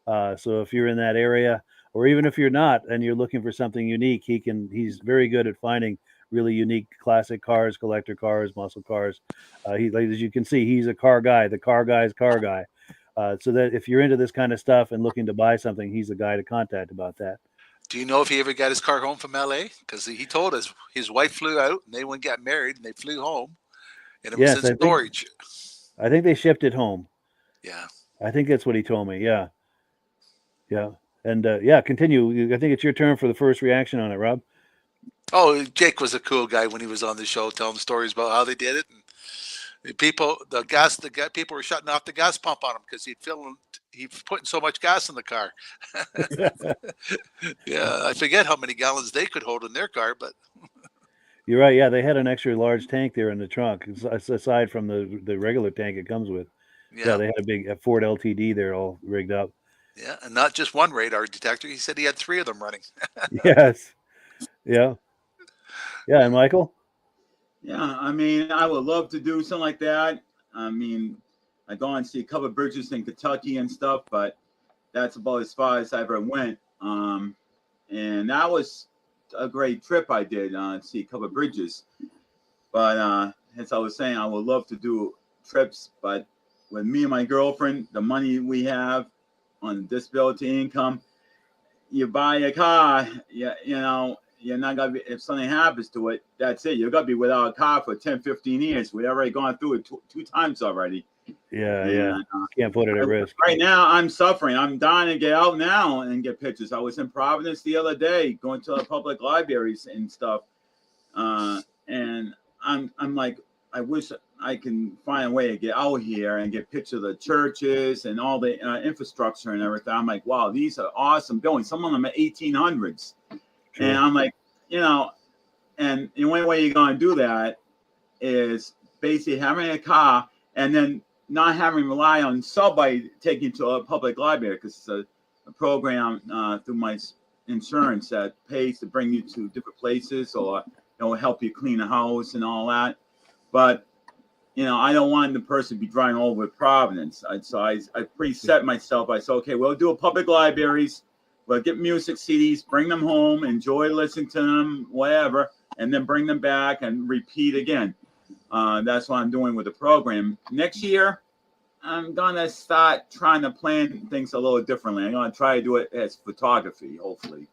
Speaker 1: So if you're in that area, or even if you're not and you're looking for something unique, he's very good at finding really unique classic cars, collector cars, muscle cars. As you can see, he's a car guy, the car guy's car guy. So that if you're into this kind of stuff and looking to buy something, he's the guy to contact about that.
Speaker 4: Do you know if he ever got his car home from LA? Because he told us his wife flew out and they went got married and they flew home, and it was in storage.
Speaker 1: I think they shipped it home.
Speaker 4: Yeah,
Speaker 1: I think that's what he told me. Yeah, and continue. I think it's your turn for the first reaction on it, Rob.
Speaker 4: Oh, Jake was a cool guy when he was on the show, telling stories about how they did it. And the people were shutting off the gas pump on him because he's putting so much gas in the car. Yeah, I forget how many gallons they could hold in their car, but
Speaker 1: you're right. Yeah, they had an extra large tank there in the trunk, aside from the regular tank it comes with. Yeah, they had a big Ford LTD there all rigged up.
Speaker 4: Yeah, and not just one radar detector. He said he had 3 of them running.
Speaker 1: Yes. Yeah. Yeah, and Michael?
Speaker 2: Yeah, I mean, I would love to do something like that. I mean, I go and see a couple of bridges in Kentucky and stuff, but that's about as far as I ever went. And that was a great trip I did, see a couple of bridges. But as I was saying, I would love to do trips, but with me and my girlfriend, the money we have on disability income, you buy a car, you know, you're not going to be, if something happens to it, that's it. You're going to be without a car for 10, 15 years. We've already gone through it two times already.
Speaker 1: Yeah,
Speaker 2: And,
Speaker 1: yeah. Can't put it at risk.
Speaker 2: Right now, I'm suffering. I'm dying to get out now and get pictures. I was in Providence the other day, going to the public libraries and stuff, and I'm like, I wish I can find a way to get out here and get pictures of the churches and all the infrastructure and everything. I'm like, wow, these are awesome buildings. Some of them are 1800s,
Speaker 1: True.
Speaker 2: and I'm like, and the only way you're going to do that is basically having a car and then not having to rely on somebody taking you to a public library, because it's a program through my insurance that pays to bring you to different places or help you clean a house and all that. But I don't want the person to be driving over Providence. So I preset myself. I said, okay, we'll do a public libraries. We'll get music CDs, bring them home, enjoy listening to them, whatever, and then bring them back and repeat again. That's what I'm doing with the program. Next year, I'm going to start trying to plan things a little differently. I'm going to try to do it as photography, hopefully.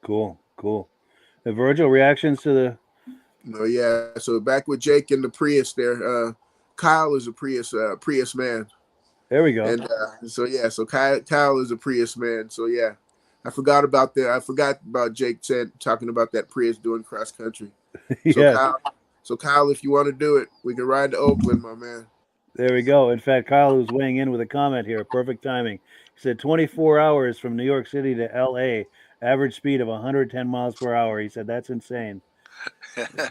Speaker 1: Cool. Virgil, reactions to the...
Speaker 5: No, yeah. So back with Jake in the Prius there. Kyle is a Prius man.
Speaker 1: There we go.
Speaker 5: And so Kyle is a Prius man. So yeah, I forgot about Jake talking about that Prius doing cross country.
Speaker 1: Yeah.
Speaker 5: So Kyle, if you want to do it, we can ride to Oakland, my man.
Speaker 1: There we go. In fact, Kyle was weighing in with a comment here. Perfect timing. He said 24 hours from New York City to L.A., average speed of 110 miles per hour. He said that's insane.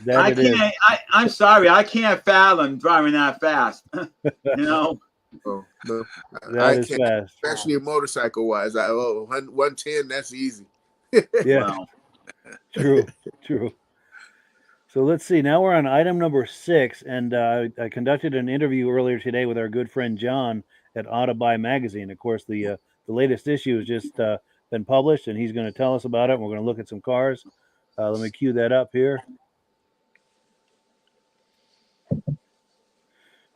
Speaker 2: I'm sorry, I can't fathom driving that fast.
Speaker 5: Oh, no,
Speaker 1: that is fast,
Speaker 5: especially motorcycle wise. 110, that's easy.
Speaker 1: Yeah,
Speaker 2: wow.
Speaker 1: True. So let's see. Now we're on item number 6, and I conducted an interview earlier today with our good friend John at AUTABUY magazine. Of course, the latest issue has just been published, and he's going to tell us about it. We're going to look at some cars. Let me cue that up here.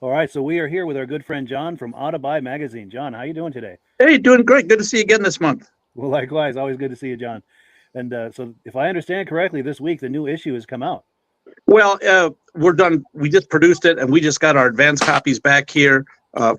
Speaker 1: All right, so we are here with our good friend John from AUTABUY magazine. John, how you doing today?
Speaker 10: Hey, doing great. Good to see you again this month.
Speaker 1: Well, likewise. Always good to see you, John. And so if I understand correctly, this week the new issue has come out.
Speaker 10: Well, we're done. We just produced it, and we just got our advanced copies back here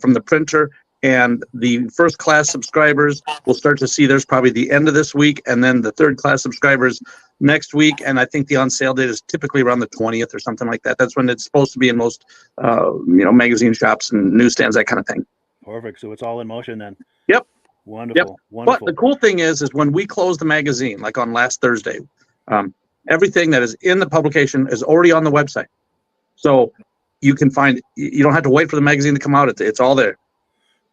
Speaker 10: from the printer. And the first class subscribers will start to see theirs probably the end of this week, and then the third class subscribers next week. And I think the on sale date is typically around the 20th or something like that. That's when it's supposed to be in most magazine shops and newsstands, that kind of thing.
Speaker 1: Perfect. So it's all in motion then.
Speaker 10: Yep.
Speaker 1: Wonderful.
Speaker 10: Yep.
Speaker 1: Wonderful.
Speaker 10: But the cool thing is when we close the magazine, like on last Thursday, everything that is in the publication is already on the website. So you can find, you don't have to wait for the magazine to come out. It's all there.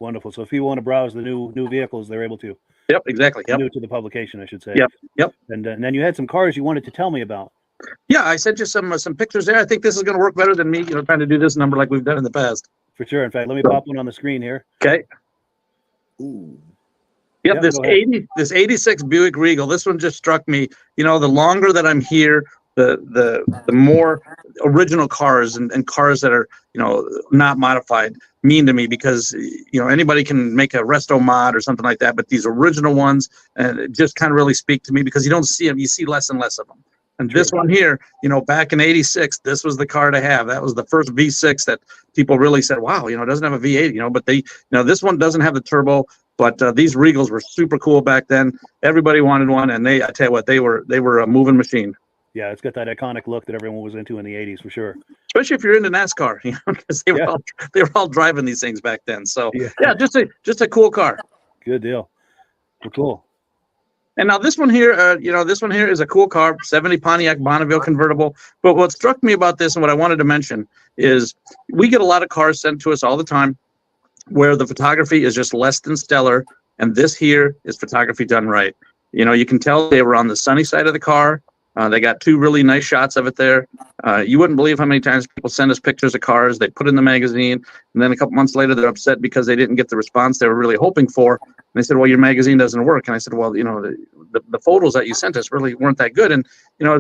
Speaker 1: Wonderful. So if you want to browse the new vehicles, they're able to.
Speaker 10: Yep, exactly. Yep.
Speaker 1: New to the publication, I should say.
Speaker 10: Yep.
Speaker 1: And then you had some cars you wanted to tell me about.
Speaker 10: Yeah, I sent you some pictures there. I think this is going to work better than me, trying to do this number like we've done in the past.
Speaker 1: For sure. In fact, let me pop one on the screen here.
Speaker 10: Okay.
Speaker 5: Ooh.
Speaker 10: Yep, this 86 Buick Regal. This one just struck me. The longer that I'm here, the more original cars and cars that are not modified mean to me, because anybody can make a resto mod or something like that, but these original ones just kind of really speak to me, because you don't see them, you see less and less of them. And this one here, back in '86, this was the car to have. That was the first V6 that people really said, wow, it doesn't have a V8, but this one doesn't have the turbo. But these Regals were super cool back then. Everybody wanted one, and I tell you what, they were a moving machine.
Speaker 1: Yeah, it's got that iconic look that everyone was into in the '80s, for sure.
Speaker 10: Especially if you're into NASCAR, because they were all driving these things back then. So yeah, just a cool car.
Speaker 1: Good deal. Well, cool.
Speaker 10: And now this one here, this one here is a cool car, 70 Pontiac Bonneville convertible. But what struck me about this, and what I wanted to mention, is we get a lot of cars sent to us all the time where the photography is just less than stellar, and this here is photography done right. You can tell they were on the sunny side of the car. They got 2 really nice shots of it there. You wouldn't believe how many times people send us pictures of cars they put in the magazine, and then a couple months later they're upset because they didn't get the response they were really hoping for. And they said, well, your magazine doesn't work. And I said, well, the photos that you sent us really weren't that good. And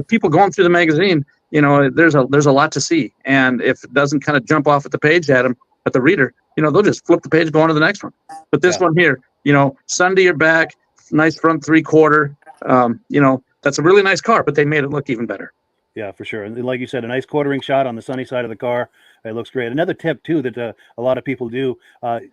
Speaker 10: people going through the magazine, there's a lot to see. And if it doesn't kind of jump off at the page at the reader, they'll just flip the page, go on to the next one. But this one here, sun to your back, nice front 3/4, that's a really nice car, but they made it look even better.
Speaker 1: Yeah, for sure. And like you said, a nice quartering shot on the sunny side of the car. It looks great. Another tip too that a lot of people do: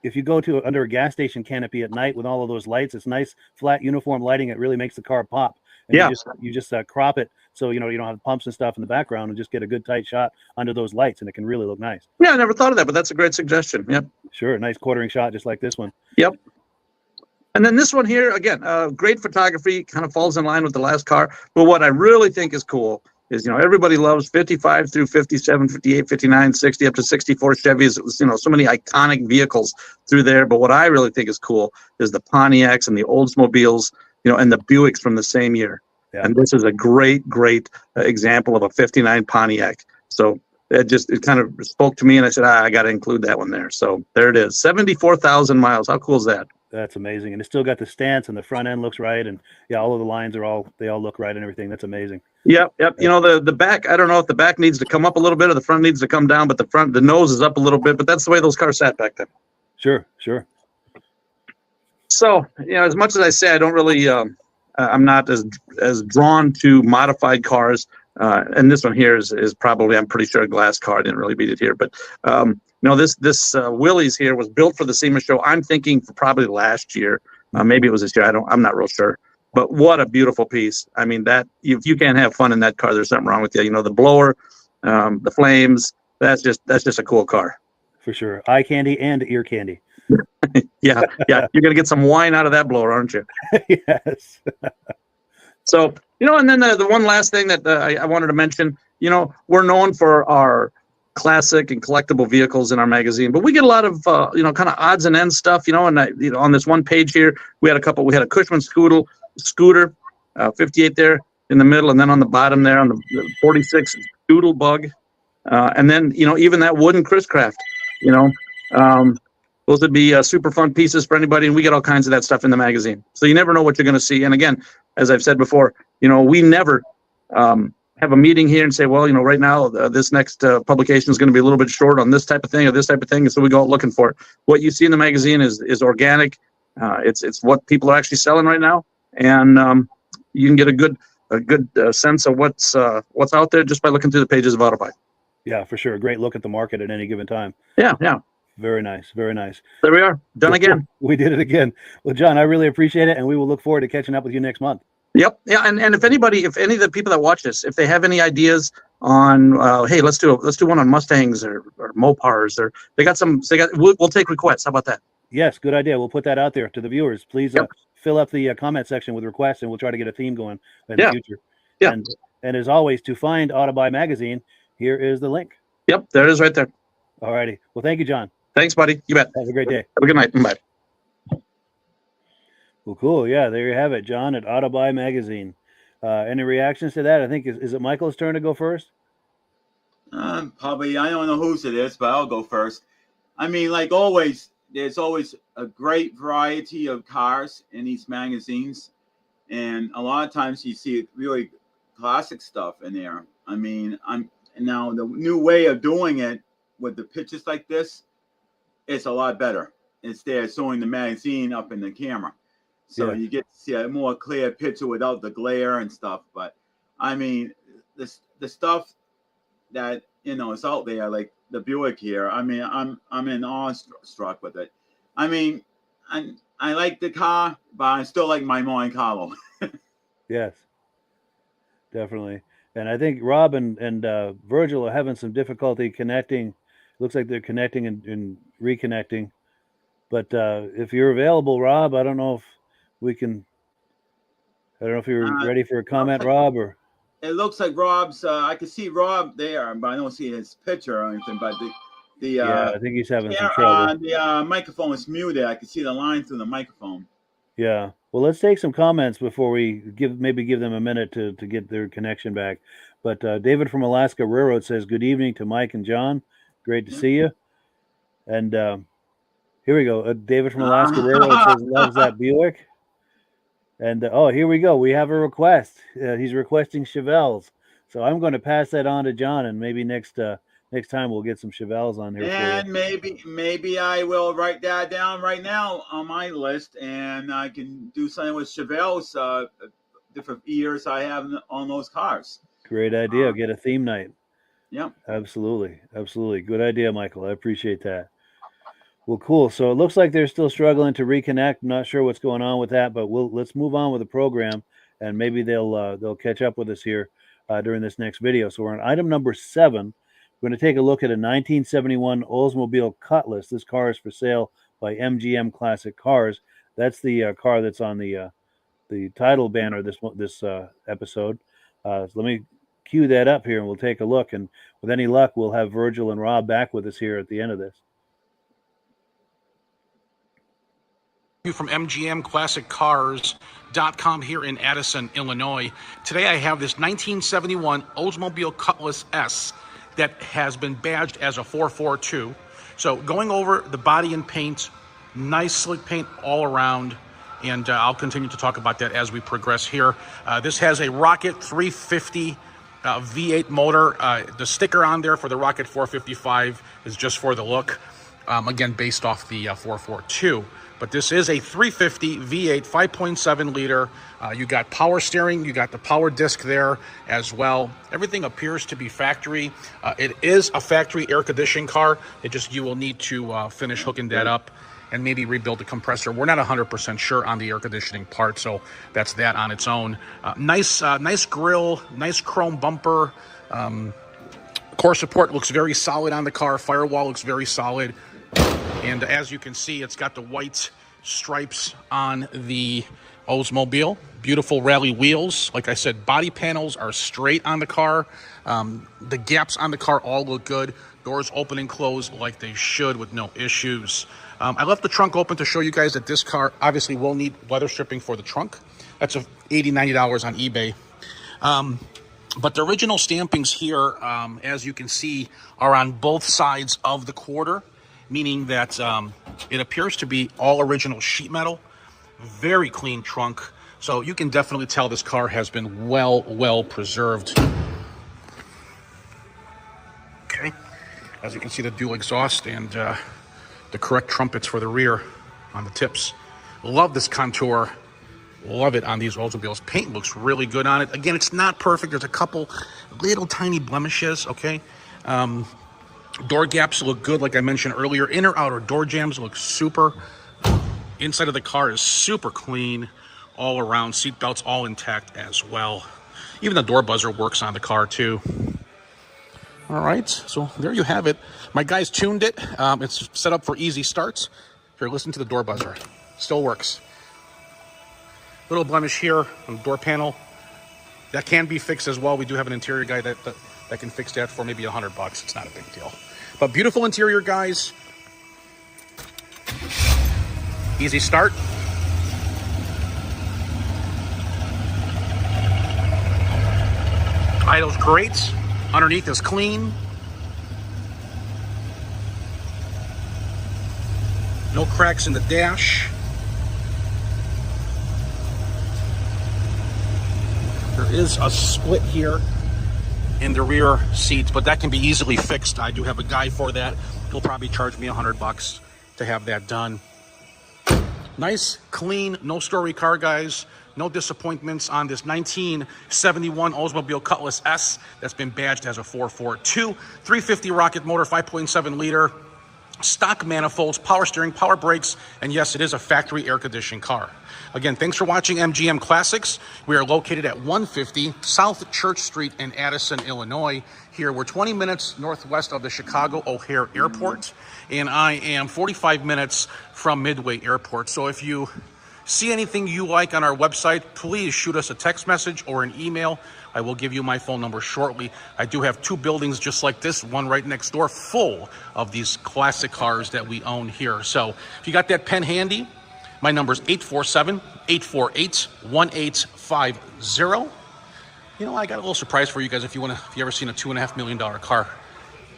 Speaker 1: if you go to under a gas station canopy at night with all of those lights, it's nice flat uniform lighting. It really makes the car pop. And
Speaker 10: Yeah.
Speaker 1: you just crop it so you don't have pumps and stuff in the background, and just get a good tight shot under those lights, and it can really look nice.
Speaker 10: Yeah, I never thought of that, but that's a great suggestion. Yep.
Speaker 1: Sure, nice quartering shot just like this one.
Speaker 10: Yep. And then this one here, again, great photography, kind of falls in line with the last car. But what I really think is cool is, everybody loves 55 through 57, 58, 59, 60, up to 64 Chevys. So many iconic vehicles through there. But what I really think is cool is the Pontiacs and the Oldsmobiles, and the Buicks from the same year. Yeah. And this is a great, great example of a 59 Pontiac. So it kind of spoke to me, and I said, I got to include that one there. So there it is, 74,000 miles. How cool is that?
Speaker 1: That's amazing. And it's still got the stance, and the front end looks right. And yeah, all of the lines they all look right and everything. That's amazing.
Speaker 10: Yep. The back, I don't know if the back needs to come up a little bit or the front needs to come down, but the nose is up a little bit, but that's the way those cars sat back then.
Speaker 1: Sure.
Speaker 10: So, as much as I say, I don't really, I'm not as drawn to modified cars. And this one here is probably, I'm pretty sure, a glass car. I didn't really beat it here, but this Willys here was built for the SEMA show. I'm thinking for probably last year, maybe it was this year. I'm not real sure. But what a beautiful piece! I mean, that if you can't have fun in that car, there's something wrong with you. The blower, the flames. That's just a cool car.
Speaker 1: For sure, eye candy and ear candy.
Speaker 10: yeah. You're gonna get some wine out of that blower, aren't you?
Speaker 1: Yes.
Speaker 10: So, and then the one last thing that I wanted to mention, we're known for our classic and collectible vehicles in our magazine, but we get a lot of, kind of odds and ends stuff, and on this one page here, we had a Cushman scooter, 58 there in the middle, and then on the bottom there on the 46 Doodle Bug, and then, even that wooden Chris Craft, those would be super fun pieces for anybody, and we get all kinds of that stuff in the magazine. So you never know what you're going to see. And again, as I've said before, we never have a meeting here and say, well, right now this next publication is going to be a little bit short on this type of thing or this type of thing. And so we go out looking for it. What you see in the magazine is organic. It's what people are actually selling right now, and you can get a good sense of what's out there just by looking through the pages of AUTABUY.
Speaker 1: Yeah, for sure. A great look at the market at any given time.
Speaker 10: Yeah.
Speaker 1: Very nice. Very nice.
Speaker 10: There we are. Done again.
Speaker 1: We did it again. Well, John, I really appreciate it, and we will look forward to catching up with you next month.
Speaker 10: Yep. Yeah. And if any of the people that watch this, if they have any ideas on, hey, let's do one on Mustangs or Mopars, or we'll take requests. How about that?
Speaker 1: Yes. Good idea. We'll put that out there to the viewers. Please fill up the comment section with requests, and we'll try to get a theme going in the future.
Speaker 10: Yeah.
Speaker 1: And as always, to find AUTABUY magazine, here is the link.
Speaker 10: Yep. There it is right there.
Speaker 1: All righty. Well, thank you, John.
Speaker 10: Thanks, buddy. You bet.
Speaker 1: Have a great day.
Speaker 10: Have a good night. Bye.
Speaker 1: Well, cool. Yeah, there you have it, John, at AUTABUY magazine. Any reactions to that? I think is it Michael's turn to go first?
Speaker 2: Probably. I don't know whose it is, but I'll go first. I mean, like always, there's always a great variety of cars in these magazines, and a lot of times you see really classic stuff in there. I mean, now the new way of doing it with the pictures like this, it's a lot better. It's there showing the magazine up in the camera. So you get to see a more clear picture without the glare and stuff. But I mean, the stuff that is out there, like the Buick here. I mean, I'm in awestruck with it. I mean, I like the car, but I still like my Monte Carlo.
Speaker 1: Yes, definitely. And I think Rob and Virgil are having some difficulty connecting. Looks like they're connecting and reconnecting. But if you're available, Rob, I don't know if we can. I don't know if you're ready for a comment, Rob, or.
Speaker 2: It looks like Rob's. I can see Rob there, but I don't see his picture or anything. But
Speaker 1: I think he's having some trouble.
Speaker 2: The microphone is muted. I can see the line through the microphone.
Speaker 1: Yeah. Well, let's take some comments before we give them a minute to get their connection back. But David from Alaska Railroad says, "Good evening to Mike and John. Great to see you." And here we go. David from Alaska Railroad says, "Loves that Buick." And here we go. We have a request. He's requesting Chevelles. So I'm going to pass that on to John, and maybe next time we'll get some Chevelles on here.
Speaker 2: And
Speaker 1: for you.
Speaker 2: maybe I will write that down right now on my list, and I can do something with Chevelles, different years I have on those cars.
Speaker 1: Great idea. Get a theme night.
Speaker 2: Yep.
Speaker 1: Absolutely. Absolutely. Good idea, Michael. I appreciate that. Well, cool. So it looks like they're still struggling to reconnect. I'm not sure what's going on with that, but let's move on with the program, and maybe they'll catch up with us here during this next video. So we're on item number 7. We're going to take a look at a 1971 Oldsmobile Cutlass. This car is for sale by MGM Classic Cars. That's the car that's on the title banner this episode. So let me cue that up here, and we'll take a look. And with any luck, we'll have Virgil and Rob back with us here at the end of this.
Speaker 11: From MGMClassicCars.com here in Addison, Illinois. Today I have this 1971 Oldsmobile Cutlass S that has been badged as a 442. So going over the body and paint, nice slick paint all around, and I'll continue to talk about that as we progress here. This has a Rocket 350 V8 motor. The sticker on there for the Rocket 455 is just for the look, again based off the 442. But this is a 350 V8 5.7 liter. You got power steering, you got the power disc there as well. Everything appears to be factory. It is a factory air conditioning car. You will need to finish hooking that up and maybe rebuild the compressor. We're not 100% sure on the air conditioning part, so that's that on its own. Nice grille, nice chrome bumper. Core support looks very solid on the car. Firewall looks very solid. And as you can see, it's got the white stripes on the Oldsmobile. Beautiful rally wheels. Like I said, body panels are straight on the car. The gaps on the car all look good. Doors open and close like they should with no issues. I left the trunk open to show you guys that this car obviously will need weather stripping for the trunk. That's $80, $90 on eBay. But the original stampings here, as you can see, are on both sides of the quarter, meaning that it appears to be all original sheet metal. Very clean trunk. So you can definitely tell this car has been well preserved. Okay. As you can see, the dual exhaust and the correct trumpets for the rear on the tips. Love this contour. Love it on these Oldsmobiles. Paint looks really good on it. Again, it's not perfect. There's a couple little tiny blemishes, okay? Door gaps look good, like I mentioned earlier. Inner outer door jambs look super. Inside of the car is super clean all around. Seat belts all intact as well. Even the door buzzer works on the car too. All right, so there you have it. My guys tuned it. It's set up for easy starts. Here, listen to the door buzzer. Still works. Little blemish here on the door panel. That can be fixed as well. We do have an interior guy that can fix that for maybe $100. It's not a big deal. But beautiful interior, guys. Easy start. Idle's great. Underneath is clean. No cracks in the dash. There is a split here in the rear seats, but that can be easily fixed. I do have a guy for that. He'll probably charge me $100 to have that done. Nice, clean, no story car, guys. No disappointments on this 1971 Oldsmobile Cutlass S that's been badged as a 442. 350 rocket motor, 5.7 liter. Stock manifolds, power steering, power brakes, and yes, it is a factory air conditioning car. Again, thanks for watching MGM Classics. We are located at 150 South Church Street in Addison, Illinois. Here, we're 20 minutes northwest of the Chicago O'Hare Airport, and I am 45 minutes from Midway Airport. So if you see anything you like on our website, please shoot us a text message or an email. I will give you my phone number shortly. I do have 2 buildings just like this, one right next door, full of these classic cars that we own here. So if you got that pen handy, my number is 847-848-1850. You know, I got a little surprise for you guys if you ever seen a $2.5 million car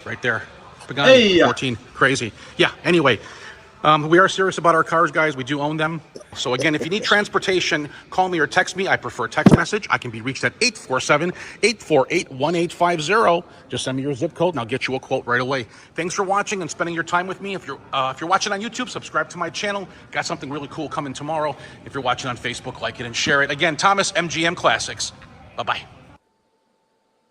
Speaker 11: right there. Pagani 14, crazy. Yeah, anyway. We are serious about our cars, guys. We do own them. So again, if you need transportation, call me or text me. I prefer text message. I can be reached at 847-848-1850. Just send me your zip code and I'll get you a quote right away. Thanks for watching and spending your time with me. If you're watching on YouTube, subscribe to my channel. Got something really cool coming tomorrow. If you're watching on Facebook, like it and share it. Again, Thomas, MGM Classics. Bye-bye.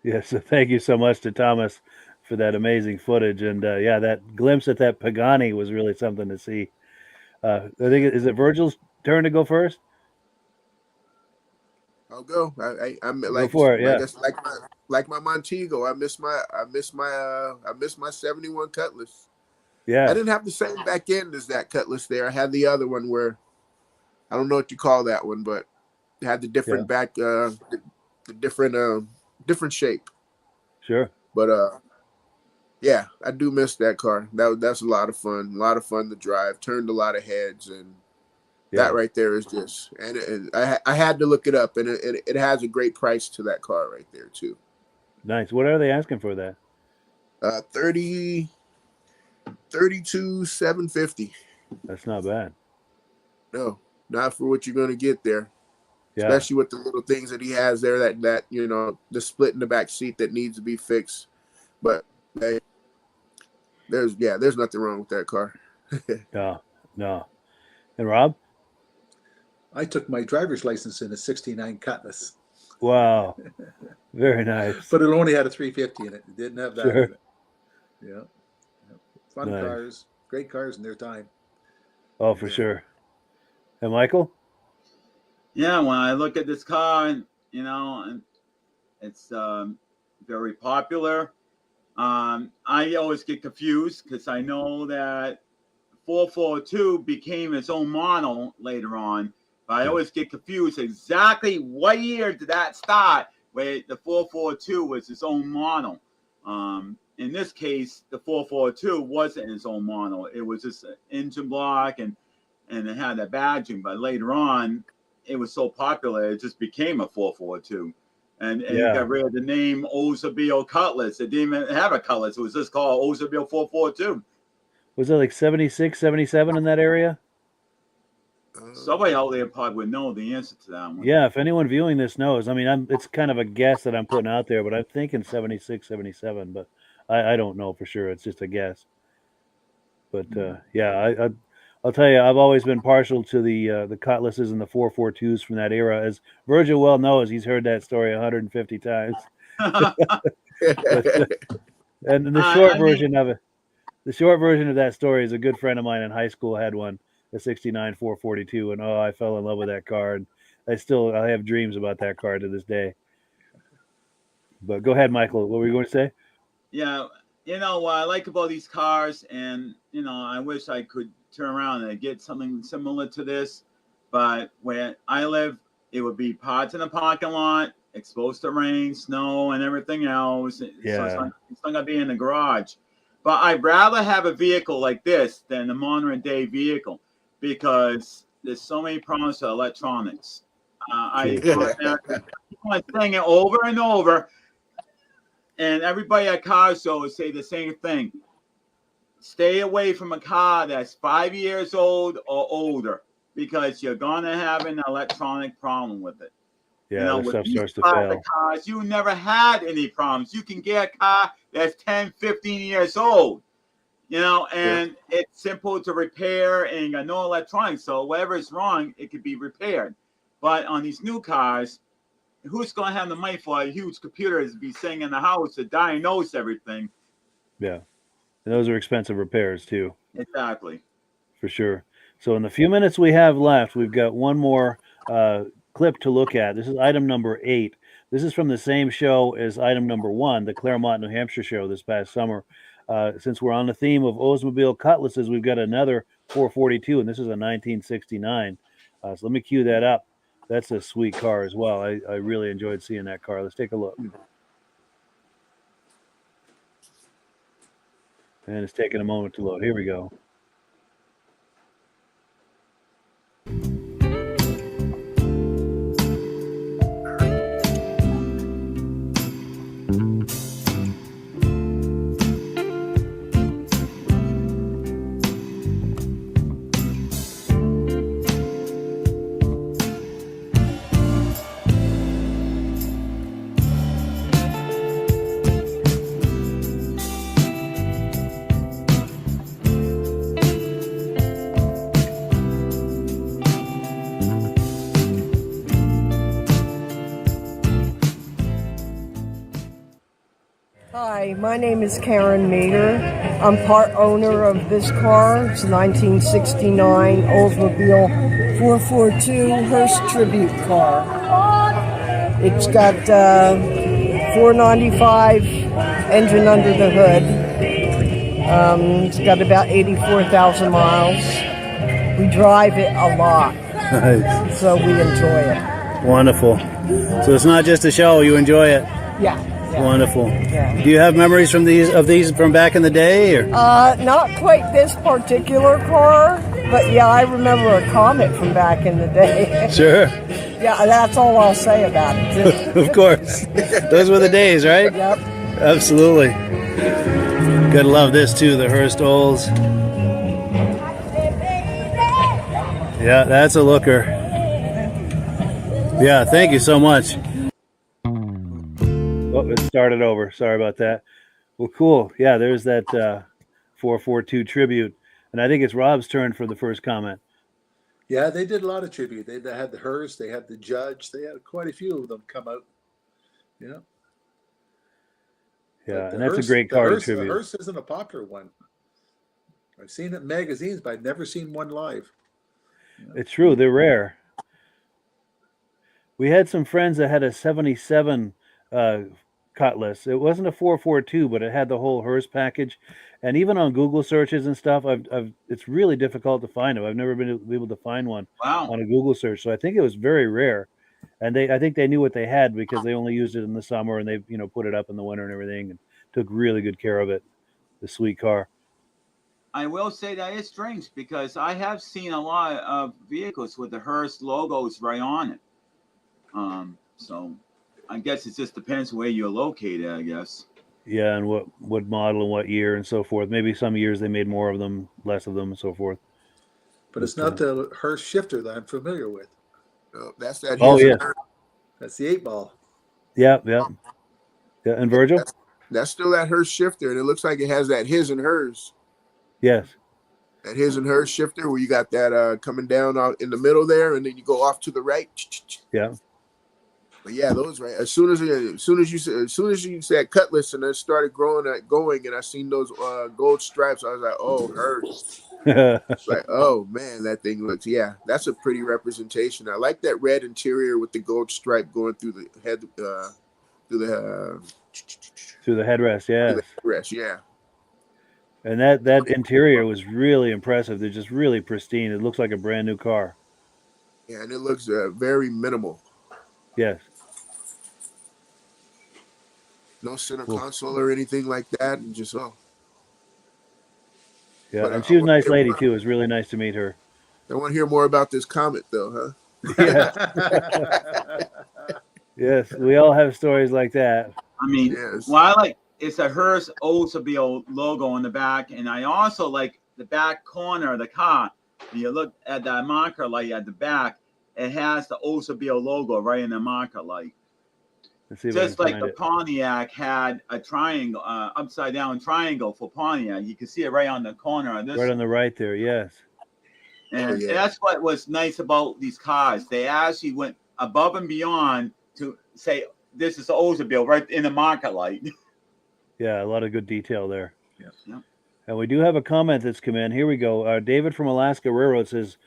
Speaker 1: Yeah, so thank you so much to Thomas for that amazing footage. And yeah, that glimpse at that Pagani was really something to see. I think is it Virgil's turn to go first?
Speaker 5: I'll go. I'm
Speaker 1: Go for it.
Speaker 5: like
Speaker 1: Yeah,
Speaker 5: I like my Montego. I miss my 71 Cutlass. I
Speaker 1: yeah,
Speaker 5: didn't have the same back end as that Cutlass there. I had the other one where I don't know what you call that one, but it had the
Speaker 1: yeah,
Speaker 5: different back the different shape.
Speaker 1: sure.
Speaker 5: But yeah, I do miss that car. That's a lot of fun. A lot of fun to drive. Turned a lot of heads, and that
Speaker 1: Yeah,
Speaker 5: right there is just. And I had to look it up, and it has a great price to that car right there too.
Speaker 1: nice. What are they asking for that?
Speaker 5: 30, 32, 750.
Speaker 1: That's not bad.
Speaker 5: No, not for what you're gonna get there.
Speaker 1: Yeah,
Speaker 5: Especially with the little things that he has there. That the split in the back seat that needs to be fixed. But hey, there's nothing wrong with that car.
Speaker 1: no, no. And Rob?
Speaker 12: I took my driver's license in a '69 Cutlass,
Speaker 1: Wow, very nice.
Speaker 12: but it only had a 350 in it. It didn't have that
Speaker 1: Sure,
Speaker 12: in it. Yeah, fun
Speaker 1: nice.
Speaker 12: cars, great cars in their time.
Speaker 1: Oh, for sure. And Michael?
Speaker 2: Yeah, when I look at this car, and it's very popular. I always get confused because I know that 442 became its own model later on, but I always get confused exactly what year did that start where the 442 was its own model. In this case, the 442 wasn't its own model. It was just an engine block and it had a badging, but later on, it was so popular, it just became a 442. And it
Speaker 1: Yeah.
Speaker 2: got rid of the name Oldsmobile Cutlass. It didn't even have a Cutlass. It was just called Oldsmobile 442.
Speaker 1: Was it like 76, 77 in that area?
Speaker 2: Somebody out there probably would know the answer to that one.
Speaker 1: Yeah, if anyone viewing this knows. I mean, it's kind of a guess that I'm putting out there, but I'm thinking 76, 77, but I don't know for sure. It's just a guess. But yeah, I'll tell you, I've always been partial to the Cutlasses and the 442s from that era. As Virgil well knows, he's heard that story 150 times. But, and the short version of it, the short version of that story is a good friend of mine in high school had one, a 69 442, and oh, I fell in love with that car, and I have dreams about that car to this day. But go ahead, Michael. What were you going to say?
Speaker 2: Yeah, what I like about these cars, and I wish I could turn around and get something similar to this, but where I live, it would be parked in a parking lot, exposed to rain, snow, and everything else.
Speaker 1: Yeah.
Speaker 2: So it's not gonna be in the garage. But I'd rather have a vehicle like this than a modern day vehicle because there's so many problems with electronics. I keep saying it over and over, and everybody at car shows say the same thing. Stay away from a car that's 5 years old or older because you're gonna have an electronic problem with it.
Speaker 1: Yeah,
Speaker 2: With
Speaker 1: stuff
Speaker 2: these
Speaker 1: starts to
Speaker 2: classic
Speaker 1: fail.
Speaker 2: cars, you never had any problems. You can get a car that's 10, 15 years old, and it's simple to repair and you got no electronics. So whatever is wrong, it could be repaired. But on these new cars, who's going to have the money for a huge computer to be sitting in the house to diagnose everything?
Speaker 1: Yeah. And those are expensive repairs too.
Speaker 2: Exactly.
Speaker 1: For sure. So in the few minutes we have left, we've got one more clip to look at. This is item number 8. This is from the same show as item number 1, the Claremont, New Hampshire show this past summer. Since we're on the theme of Oldsmobile Cutlasses, we've got another 442, and this is a 1969. So let me cue that up. That's a sweet car as well. I really enjoyed seeing that car. Let's take a look. And it's taking a moment to load. Here we go.
Speaker 13: Hi, my name is Karen Mater. I'm part owner of this car. It's a 1969 Oldsmobile 442 Hearst Tribute car. It's got 495 engine under the hood. It's got about 84,000 miles. We drive it a lot,
Speaker 8: Nice.
Speaker 13: so we enjoy it.
Speaker 8: Wonderful. So it's not just a show; you enjoy it.
Speaker 13: Yeah.
Speaker 8: Wonderful.
Speaker 13: Yeah.
Speaker 8: Do you have memories from these from back in the day, or?
Speaker 13: Not quite this particular car, but yeah, I remember a Comet from back in the day.
Speaker 8: Sure.
Speaker 13: Yeah, that's all I'll say about it.
Speaker 8: Of course. Those were the days, right?
Speaker 13: Yep.
Speaker 8: Absolutely. Gotta love this too, the Hearst Olds. Yeah, that's a looker. Yeah, thank you so much. Oh, it started over. Sorry about that. Well, cool. Yeah, there's that 442 tribute. And I think it's Rob's turn for the first comment.
Speaker 12: Yeah, they did a lot of tribute. They had the Hearst, they had the Judge, they had quite a few of them come out. Yeah.
Speaker 1: Yeah, and that's a great car to tribute.
Speaker 12: The Hearst isn't a popular one. I've seen it in magazines, but I've never seen one live.
Speaker 1: It's true. They're rare. We had some friends that had a 77 Cutlass. It wasn't a 442, but it had the whole Hearst package. And even on Google searches and stuff, it's really difficult to find them. I've never been able to find one on a Google search. So I think it was very rare. And I think they knew what they had because they only used it in the summer and they put it up in the winter and everything and took really good care of it. The sweet car.
Speaker 2: I will say that it's strange because I have seen a lot of vehicles with the Hearst logos right on it. So I guess it just depends where you're located, I guess.
Speaker 1: Yeah, and what model and what year and so forth. Maybe some years they made more of them, less of them, and so forth.
Speaker 12: But it's not the Hearst shifter that I'm familiar with.
Speaker 5: That's that.
Speaker 1: Oh, yeah.
Speaker 12: That's the 8-ball.
Speaker 1: Yeah. And Virgil?
Speaker 5: That's still that Hearst shifter, and it looks like it has that his and hers.
Speaker 1: Yes.
Speaker 5: That his and hers shifter where you got that coming down out in the middle there, and then you go off to the right.
Speaker 1: Yeah.
Speaker 5: But yeah, those right. As soon as you said Cutlass and it started going, and I seen those gold stripes, I was like, oh, hers. It's like, oh man, that thing looks. Yeah, that's a pretty representation. I like that red interior with the gold stripe going through the head, through the
Speaker 1: headrest. Yeah.
Speaker 5: Headrest, yeah.
Speaker 1: And that interior was really impressive. They're just really pristine. It looks like a brand new car.
Speaker 5: Yeah, and it looks very minimal.
Speaker 1: Yes.
Speaker 5: No center console or anything like that, and just
Speaker 1: Yeah, but and she was a nice lady too. It was really nice to meet her.
Speaker 5: I want to hear more about this Comet, though, huh?
Speaker 1: Yeah. Yes, we all have stories like that.
Speaker 2: I mean, it's a Hearst Oldsmobile logo on the back, and I also like the back corner of the car. When you look at that marker light at the back, it has the Oldsmobile logo right in the marker light. Just like the Pontiac had a triangle, upside down triangle for Pontiac. You can see it right on the corner of this.
Speaker 1: Right on the right there, yes.
Speaker 2: And that's what was nice about these cars. They actually went above and beyond to say this is the Oldsmobile right in the marker light.
Speaker 1: Yeah, a lot of good detail there.
Speaker 2: Yeah.
Speaker 1: And we do have a comment that's come in. Here we go. David from Alaska Railroad says,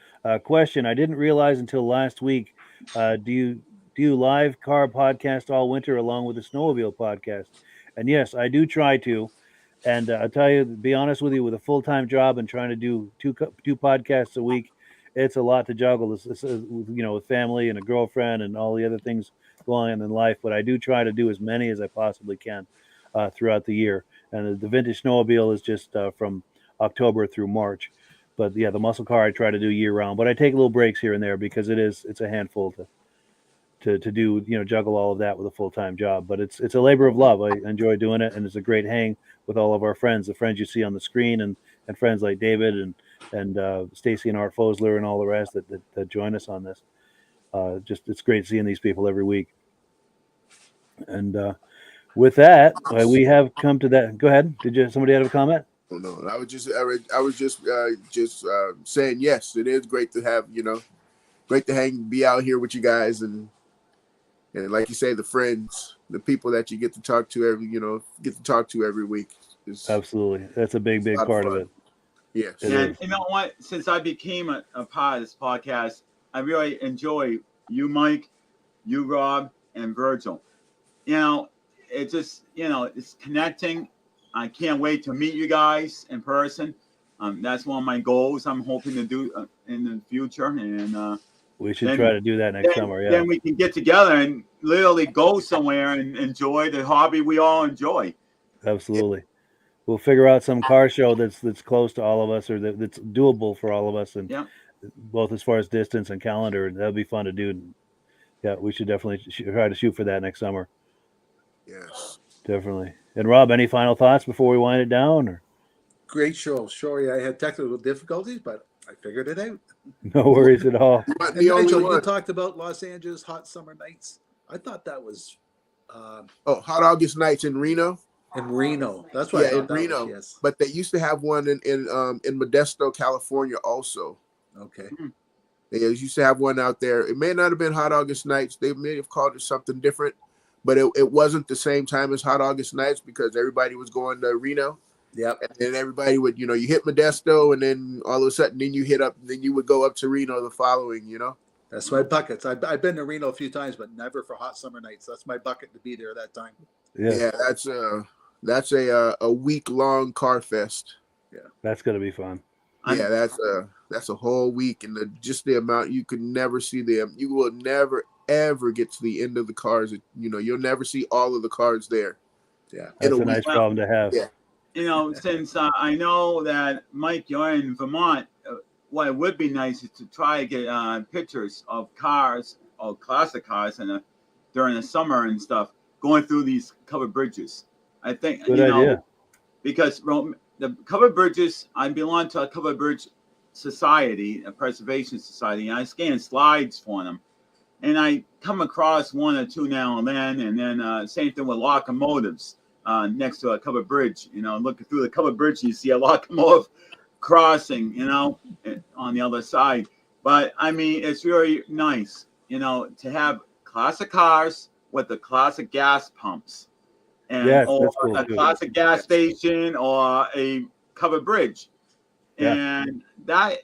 Speaker 1: question, I didn't realize until last week, do you live car podcast all winter along with the snowmobile podcast? And yes, I do try to. And I'll tell you, to be honest with you, with a full-time job and trying to do two podcasts a week, it's a lot to juggle. This with family and a girlfriend and all the other things going on in life. But I do try to do as many as I possibly can throughout the year. And the vintage snowmobile is just from October through March. But yeah, the muscle car I try to do year round. But I take little breaks here and there because it's a handful to do, juggle all of that with a full-time job. But it's a labor of love. I enjoy doing it, and it's a great hang with all of our friends, the friends you see on the screen, and friends like David and Stacy and Art Fosler and all the rest that join us on this. It's great seeing these people every week. And with that, we have come to that. Go ahead. Did somebody have a comment?
Speaker 5: Oh, no, I was just saying yes. It is great to have great to be out here with you guys and like you say, the friends. the people that you get to talk to every week.
Speaker 8: Absolutely. That's a big
Speaker 5: lot of
Speaker 8: part of
Speaker 5: fun.
Speaker 8: it.
Speaker 5: Yes.
Speaker 8: It
Speaker 2: And
Speaker 8: is.
Speaker 2: you know what? Since I became a part of this podcast, I really enjoy you, Mike, you, Rob, and Virgil. It just, it's connecting. I can't wait to meet you guys in person. That's one of my goals I'm hoping to do in the future. And
Speaker 8: We should
Speaker 2: then,
Speaker 8: try to do that next
Speaker 2: then,
Speaker 8: summer. Yeah.
Speaker 2: then we can get together and literally go somewhere and enjoy the hobby we all enjoy.
Speaker 8: Absolutely. We'll figure out some car show that's close to all of us, or that's doable for all of us, and
Speaker 2: Yeah.
Speaker 8: both as far as distance and calendar. That'd be fun to do. Yeah, we should definitely try to shoot for that next summer.
Speaker 5: Yes.
Speaker 8: Definitely. And Rob, any final thoughts before we wind it down? Or
Speaker 12: Great show. Sorry, I had technical difficulties, but I figured it out.
Speaker 8: no worries at all.
Speaker 12: And Nigel, you talked about Los Angeles hot summer nights. I thought that was
Speaker 5: hot August nights in Reno.
Speaker 12: In Reno, that's what I thought
Speaker 5: in
Speaker 12: that
Speaker 5: Reno.
Speaker 12: was, yes.
Speaker 5: But they used to have one in Modesto, California, also.
Speaker 12: Okay.
Speaker 5: They used to have one out there. It may not have been hot August nights. They may have called it something different, but it wasn't the same time as hot August nights because everybody was going to Reno.
Speaker 12: Yep.
Speaker 5: And then everybody would, you hit Modesto, and then all of a sudden, then you would go up to Reno the following,
Speaker 12: That's my buckets. I've been to Reno a few times, but never for hot summer nights. That's my bucket to be there that time.
Speaker 5: Yeah, that's a week-long car fest.
Speaker 12: Yeah,
Speaker 8: that's gonna be fun.
Speaker 5: Yeah, that's a whole week, and just the amount you could never see them. You will never ever get to the end of the cars. You'll never see all of the cars there.
Speaker 12: Yeah,
Speaker 8: that's a nice problem to have.
Speaker 5: Yeah.
Speaker 2: Since I know that Mike, you're in Vermont, what it would be nice is to try to get pictures of cars or classic cars during the summer and stuff going through these covered bridges. I think
Speaker 8: good idea.
Speaker 2: Because the covered bridges, I belong to a covered bridge society, a preservation society, and I scan slides for them. And I come across one or two now and then same thing with locomotives next to a covered bridge. Looking through the covered bridge, you see a locomotive crossing, on the other side. But I mean, it's really nice, to have classic cars with the classic gas pumps, or
Speaker 8: cool,
Speaker 2: a classic gas station or a covered bridge.
Speaker 8: Yeah.
Speaker 2: And that,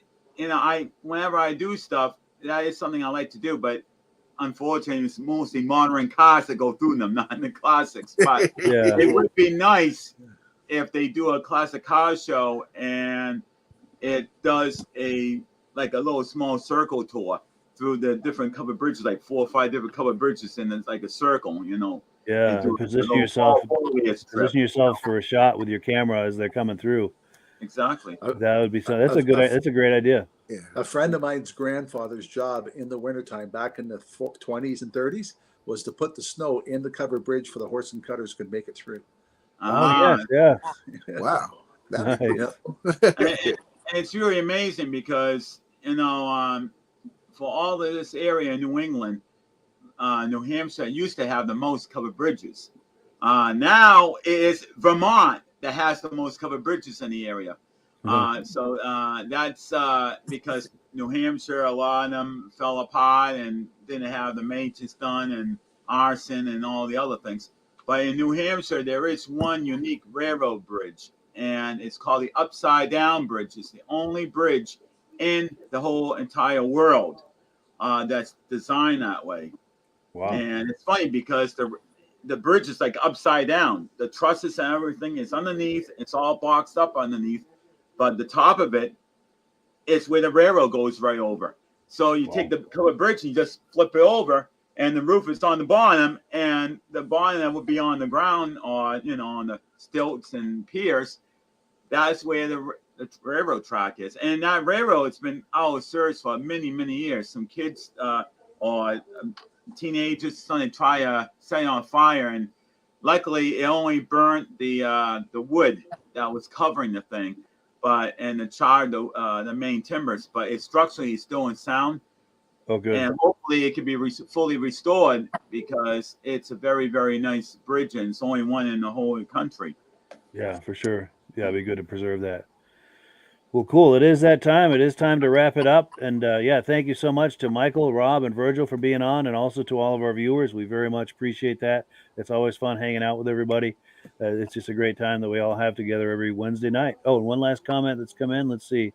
Speaker 2: whenever I do stuff, that is something I like to do. But unfortunately, it's mostly modern cars that go through them, not in the classics. But it would be nice if they do a classic car show and it does a little small circle tour through the different covered bridges, like 4 or 5 different covered bridges, and it's like a circle,
Speaker 8: Yeah, and position yourself for a shot with your camera as they're coming through.
Speaker 2: Exactly.
Speaker 8: That would be so. That's a great idea.
Speaker 12: Yeah. A friend of mine's grandfather's job in the wintertime back in the 20s and 30s was to put the snow in the covered bridge for the horse and cutters could make it through.
Speaker 8: Yeah.
Speaker 5: Wow.
Speaker 8: Nice.
Speaker 2: And it's really amazing because, for all of this area in New England, New Hampshire used to have the most covered bridges. Now it is Vermont that has the most covered bridges in the area. So that's because New Hampshire, a lot of them fell apart and didn't have the maintenance done and arson and all the other things. But in New Hampshire, there is one unique railroad bridge, and it's called the Upside Down Bridge. It's the only bridge in the whole entire world that's designed that way.
Speaker 8: Wow.
Speaker 2: And it's funny because the bridge is like upside down. The trusses and everything is underneath. It's all boxed up underneath. But the top of it is where the railroad goes right over. So you take the covered bridge and you just flip it over, and the roof is on the bottom, and the bottom would be on the ground or, on the stilts and piers. That's where the railroad track is. And that railroad, it's been out of service for many, many years. Some kids or teenagers started to try to set it on fire, and luckily it only burnt the wood that was covering the thing, and it charred the main timbers. But it's structurally still in sound.
Speaker 8: Oh, good.
Speaker 2: And hopefully it can be fully restored because it's a very, very nice bridge, and it's only one in the whole country.
Speaker 8: Yeah, for sure. Yeah, it'd be good to preserve that.
Speaker 1: Well, cool. It is that time. It is time to wrap it up. And yeah, thank you so much to Michael, Rob, and Virgil for being on, and also to all of our viewers. We very much appreciate that. It's always fun hanging out with everybody. It's just a great time that we all have together every Wednesday night. Oh, and one last comment that's come in. Let's see.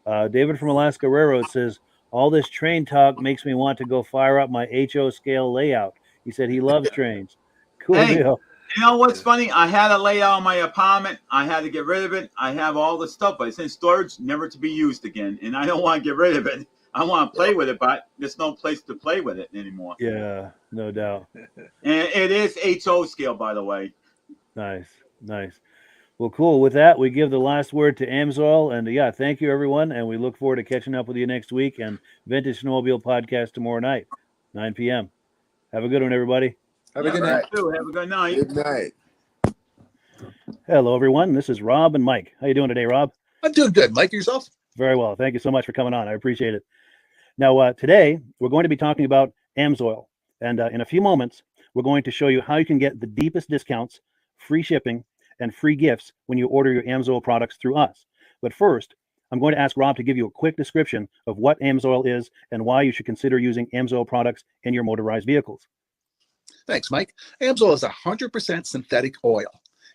Speaker 1: David from Alaska Railroad says, all this train talk makes me want to go fire up my HO scale layout. He said he loves trains. Cool
Speaker 2: Hey,
Speaker 1: deal.
Speaker 2: you know what's funny? I had a layout on my apartment. I had to get rid of it. I have all the stuff, but it's in storage, never to be used again. And I don't want to get rid of it. I want to play with it, but there's no place to play with it anymore.
Speaker 1: Yeah, no doubt.
Speaker 2: And it is HO scale, by the way.
Speaker 1: Nice, nice. Well, cool. With that, we give the last word to Amsoil. And yeah, thank you, everyone. And we look forward to catching up with you next week and Vintage Snowmobile Podcast tomorrow night, 9 p.m. Have a good one, everybody.
Speaker 12: Have a good night.
Speaker 2: Have a good night.
Speaker 5: Good night.
Speaker 1: Hello, everyone. This is Rob and Mike. How you doing today, Rob?
Speaker 14: I'm doing good. Mike, yourself?
Speaker 1: Very well. Thank you so much for coming on. I appreciate it. Now, today, we're going to be talking about Amsoil. And in a few moments, we're going to show you how you can get the deepest discounts, free shipping, and free gifts when you order your Amsoil products through us. But first, I'm going to ask Rob to give you a quick description of what Amsoil is and why you should consider using Amsoil products in your motorized vehicles.
Speaker 14: Thanks, Mike. Amsoil is 100% synthetic oil.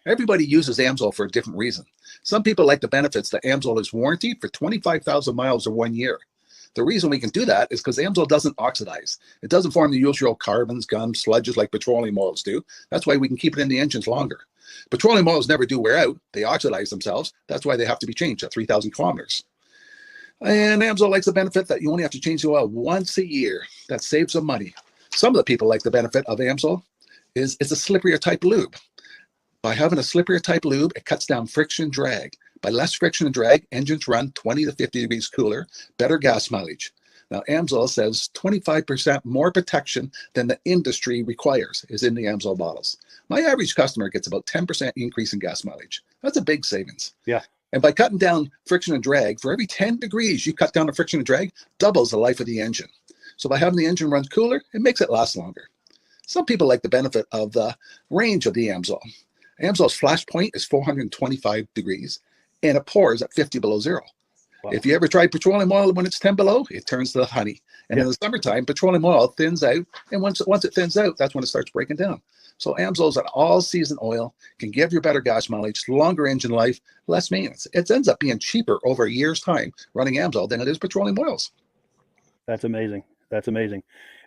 Speaker 14: Everybody uses Amsoil for a different reason. Some people like the benefits that Amsoil is warranted for 25,000 miles or 1 year. The reason we can do that is because Amsoil doesn't oxidize. It doesn't form the usual carbons, gums, sludges like petroleum oils do. That's why we can keep it in the engines longer. Petroleum oils never do wear out. They oxidize themselves. That's why they have to be changed at 3,000 kilometers. And Amsoil likes the benefit that you only have to change the oil once a year. That saves them money. Some of the people like the benefit of Amsoil is it's a slipperier type lube. By having a slipperier type lube, it cuts down friction and drag. By less friction and drag, engines run 20 to 50 degrees cooler, better gas mileage. Now, Amsoil says 25% more protection than the industry requires is in the Amsoil bottles. My average customer gets about 10% increase in gas mileage. That's a big savings.
Speaker 1: Yeah.
Speaker 14: And by cutting down friction and drag, for every 10 degrees you cut down the friction and drag, doubles the life of the engine. So by having the engine run cooler, it makes it last longer. Some people like the benefit of the range of the Amsoil. Amsoil's flash point is 425 degrees, and it pours at 50 below zero. Wow. If you ever tried petroleum oil when it's 10 below, it turns to honey. And in the summertime, petroleum oil thins out, and once it thins out, that's when it starts breaking down. So Amsoil is an all-season oil, can give you better gas mileage, longer engine life, less maintenance. It ends up being cheaper over a year's time running Amsoil than it is petroleum oils.
Speaker 1: That's amazing. That's amazing.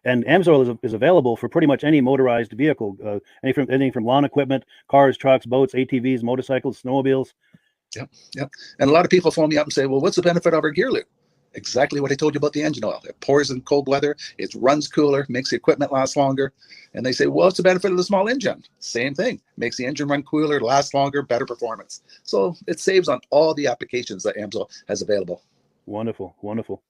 Speaker 1: And Amsoil is available for pretty much any motorized vehicle, anything from lawn equipment, cars, trucks, boats, ATVs, motorcycles, snowmobiles.
Speaker 14: Yep. And a lot of people phone me up and say, well, what's the benefit of our gear lube? Exactly what I told you about the engine oil. It pours in cold weather, it runs cooler, makes the equipment last longer. And they say, well, what's the benefit of the small engine? Same thing. Makes the engine run cooler, last longer, better performance. So it saves on all the applications that Amsoil has available.
Speaker 1: Wonderful, wonderful.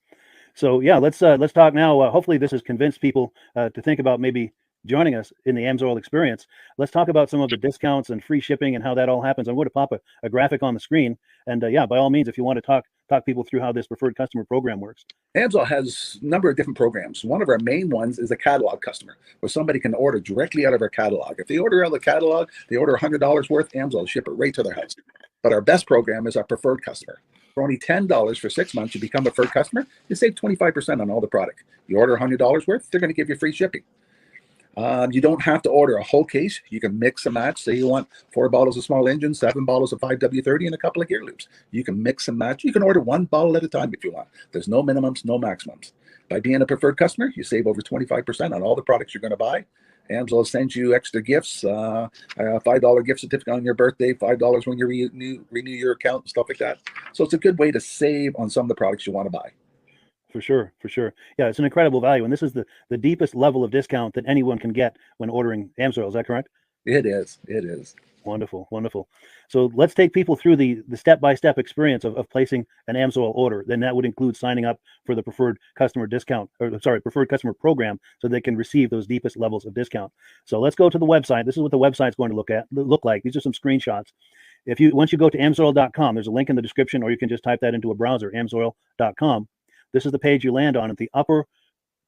Speaker 1: So yeah, let's talk now. Hopefully this has convinced people to think about maybe joining us in the Amsoil experience. Let's talk about some of the discounts and free shipping and how that all happens. I'm going to pop a graphic on the screen. And yeah, by all means, if you want to talk people through how this preferred customer program works.
Speaker 14: Amsoil has a number of different programs. One of our main ones is a catalog customer, where somebody can order directly out of our catalog. If they order out of the catalog, they order $100 worth, Amsoil will ship it right to their house. But our best program is our preferred customer. For only $10 for 6 months, you become a preferred customer, you save 25% on all the product. You order $100 worth, they're going to give you free shipping. You don't have to order a whole case. You can mix and match. Say you want 4 bottles of small engine, 7 bottles of 5W30, and a couple of gear loops. You can mix and match. You can order 1 bottle at a time if you want. There's no minimums, no maximums. By being a preferred customer, you save over 25% on all the products you're going to buy. Amsoil sends you extra gifts, a $5 gift certificate on your birthday, $5 when you renew your account, and stuff like that. So it's a good way to save on some of the products you want to buy.
Speaker 1: For sure. Yeah, it's an incredible value. And this is the deepest level of discount that anyone can get when ordering Amsoil. Is that correct?
Speaker 14: It is.
Speaker 1: Wonderful. So let's take people through the step-by-step experience of placing an Amsoil order. Then that would include signing up for the preferred customer preferred customer program, so they can receive those deepest levels of discount. So let's go to the website. This is what the website's going to look like. These are some screenshots. Once you go to amsoil.com, there's a link in the description, or you can just type that into a browser, amsoil.com. This is the page you land on. At the upper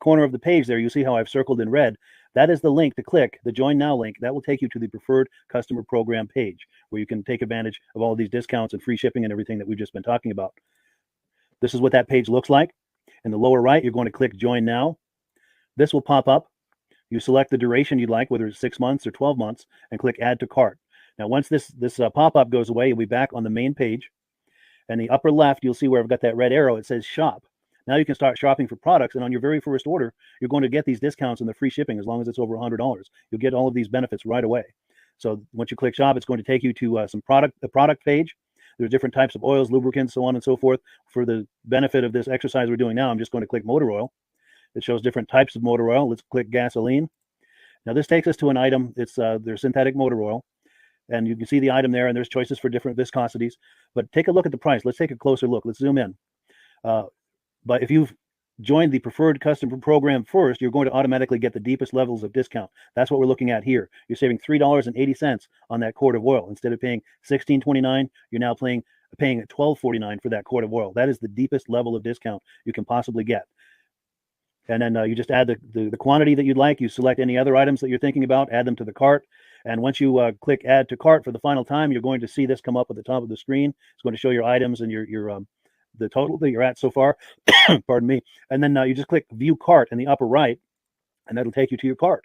Speaker 1: corner of the page there, you see how I've circled in red. That is the link to click, the Join Now link. That will take you to the Preferred Customer Program page where you can take advantage of all of these discounts and free shipping and everything that we've just been talking about. This is what that page looks like. In the lower right, you're going to click Join Now. This will pop up. You select the duration you'd like, whether it's 6 months or 12 months, and click Add to Cart. Now, once this pop-up goes away, you'll be back on the main page. And the upper left, you'll see where I've got that red arrow. It says Shop. Now you can start shopping for products, and on your very first order, you're going to get these discounts and the free shipping as long as it's over $100. You'll get all of these benefits right away. So once you click Shop, it's going to take you to the product page. There's different types of oils, lubricants, so on and so forth. For the benefit of this exercise we're doing now, I'm just going to click motor oil. It shows different types of motor oil. Let's click gasoline. Now this takes us to an item. It's their synthetic motor oil. And you can see the item there, and there's choices for different viscosities. But take a look at the price. Let's take a closer look. Let's zoom in. But if you've joined the Preferred Customer Program first, you're going to automatically get the deepest levels of discount. That's what we're looking at here. You're saving $3.80 on that quart of oil. Instead of paying $16.29, you're now paying $12.49 for that quart of oil. That is the deepest level of discount you can possibly get. And then you just add the quantity that you'd like. You select any other items that you're thinking about, add them to the cart. And once you click Add to Cart for the final time, you're going to see this come up at the top of the screen. It's going to show your items and your the total that you're at so far. Pardon me. And then you just click View Cart in the upper right, and that'll take you to your cart.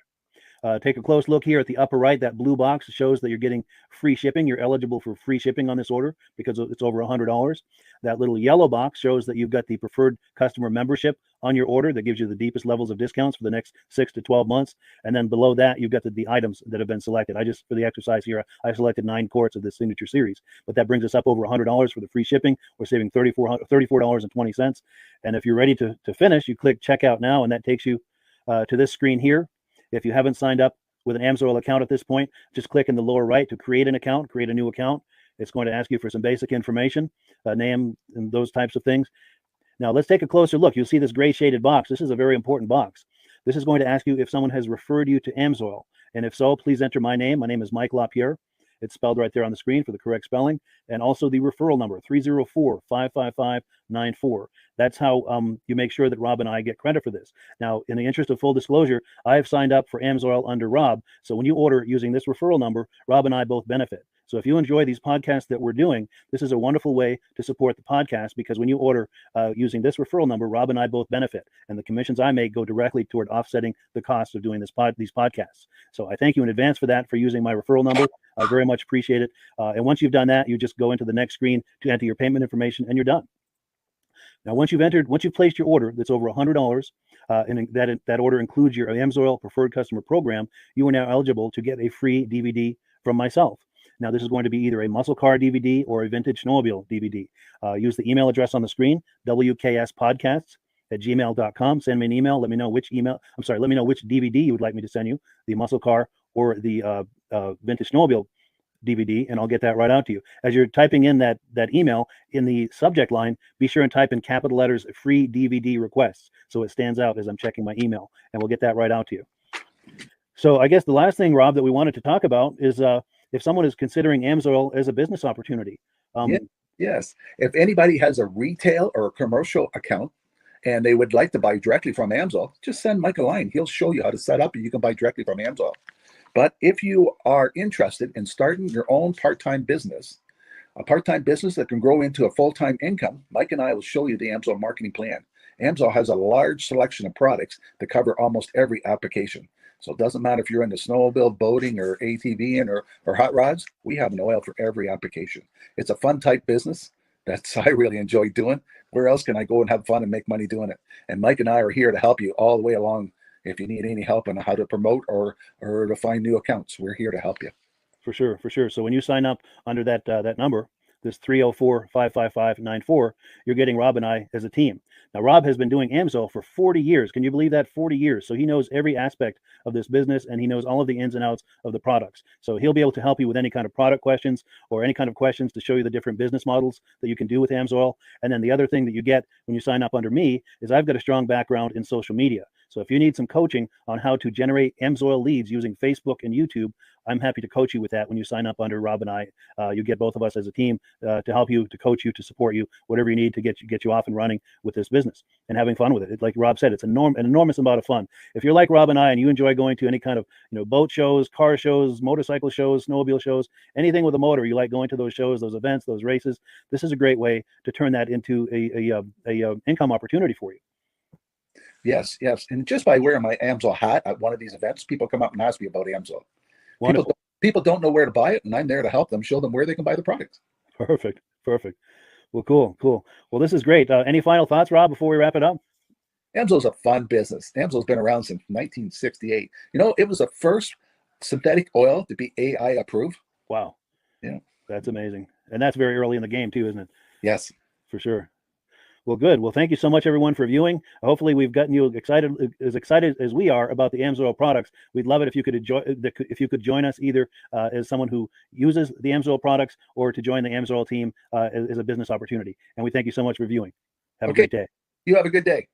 Speaker 1: Take a close look here at the upper right. That blue box shows that you're getting free shipping. You're eligible for free shipping on this order because it's over $100. That little yellow box shows that you've got the Preferred Customer Membership on your order that gives you the deepest levels of discounts for the next 6 to 12 months. And then below that, you've got the items that have been selected. For the exercise here, I selected 9 quarts of this Signature Series, but that brings us up over $100 for the free shipping. We're saving $34.20. And if you're ready to finish, you click Checkout Now, and that takes you to this screen here. If you haven't signed up with an Amsoil account at this point, just click in the lower right to create an account, create a new account. It's going to ask you for some basic information, name and those types of things. Now let's take a closer look. You'll see this gray shaded box. This is a very important box. This is going to ask you if someone has referred you to Amsoil. And if so, please enter my name. My name is Mike LaPierre. It's spelled right there on the screen for the correct spelling. And also the referral number, 304-555-94. That's how you make sure that Rob and I get credit for this. Now, in the interest of full disclosure, I have signed up for Amsoil under Rob. So when you order using this referral number, Rob and I both benefit. So if you enjoy these podcasts that we're doing, this is a wonderful way to support the podcast, because when you order using this referral number, Rob and I both benefit. And the commissions I make go directly toward offsetting the cost of doing these podcasts. So I thank you in advance for that, for using my referral number. I very much appreciate it. And once you've done that, you just go into the next screen to enter your payment information, and you're done. Now, once you've placed your order that's over $100, and that order includes your Amsoil Preferred Customer Program, you are now eligible to get a free DVD from myself. Now, this is going to be either a muscle car DVD or a vintage snowmobile DVD. Use the email address on the screen, wkspodcasts@gmail.com. Send me an email. Let me know which DVD you would like me to send you, the muscle car or the vintage snowmobile DVD, and I'll get that right out to you. As you're typing in that email, in the subject line, be sure and type in capital letters, free DVD requests, so it stands out as I'm checking my email, and we'll get that right out to you. So I guess the last thing, Rob, that we wanted to talk about is if someone is considering Amsoil as a business opportunity.
Speaker 14: Yes. If anybody has a retail or a commercial account and they would like to buy directly from Amsoil, just send Mike a line. He'll show you how to set up, and you can buy directly from Amsoil. But if you are interested in starting your own part-time business, a part-time business that can grow into a full-time income, Mike and I will show you the Amsoil marketing plan. Amsoil has a large selection of products that cover almost every application. So it doesn't matter if you're into snowmobile, boating, or ATVing, or hot rods. We have an oil for every application. It's a fun type business that's I really enjoy doing. Where else can I go and have fun and make money doing it? And Mike and I are here to help you all the way along. If you need any help on how to promote or to find new accounts, we're here to help you.
Speaker 1: For sure. So when you sign up under that number, this 304-555-94, you're getting Rob and I as a team. Now, Rob has been doing Amsoil for 40 years. Can you believe that? 40 years. So he knows every aspect of this business, and he knows all of the ins and outs of the products. So he'll be able to help you with any kind of product questions or any kind of questions to show you the different business models that you can do with Amsoil. And then the other thing that you get when you sign up under me is I've got a strong background in social media. So if you need some coaching on how to generate Amsoil leads using Facebook and YouTube, I'm happy to coach you with that when you sign up under Rob and I. You get both of us as a team to help you, to coach you, to support you, whatever you need to get you off and running with this business and having fun with it. Like Rob said, it's an enormous amount of fun. If you're like Rob and I and you enjoy going to any kind of boat shows, car shows, motorcycle shows, snowmobile shows, anything with a motor, you like going to those shows, those events, those races, this is a great way to turn that into a income opportunity for you.
Speaker 14: Yes, yes. And just by wearing my Amsoil hat at one of these events, people come up and ask me about Amsoil. People don't know where to buy it, and I'm there to help them, show them where they can buy the product.
Speaker 1: Perfect. Well, cool. Well, this is great. Any final thoughts, Rob, before we wrap it up?
Speaker 14: Amsoil's a fun business. Amsoil's been around since 1968. It was the first synthetic oil to be AI approved.
Speaker 1: Wow.
Speaker 14: Yeah.
Speaker 1: That's amazing. And that's very early in the game too, isn't it?
Speaker 14: Yes.
Speaker 1: For sure. Well, good. Well, thank you so much, everyone, for viewing. Hopefully, we've gotten you excited as we are about the Amsoil products. We'd love it if you could join us either as someone who uses the Amsoil products or to join the Amsoil team as a business opportunity. And we thank you so much for viewing. Have a great day.
Speaker 14: You have a good day.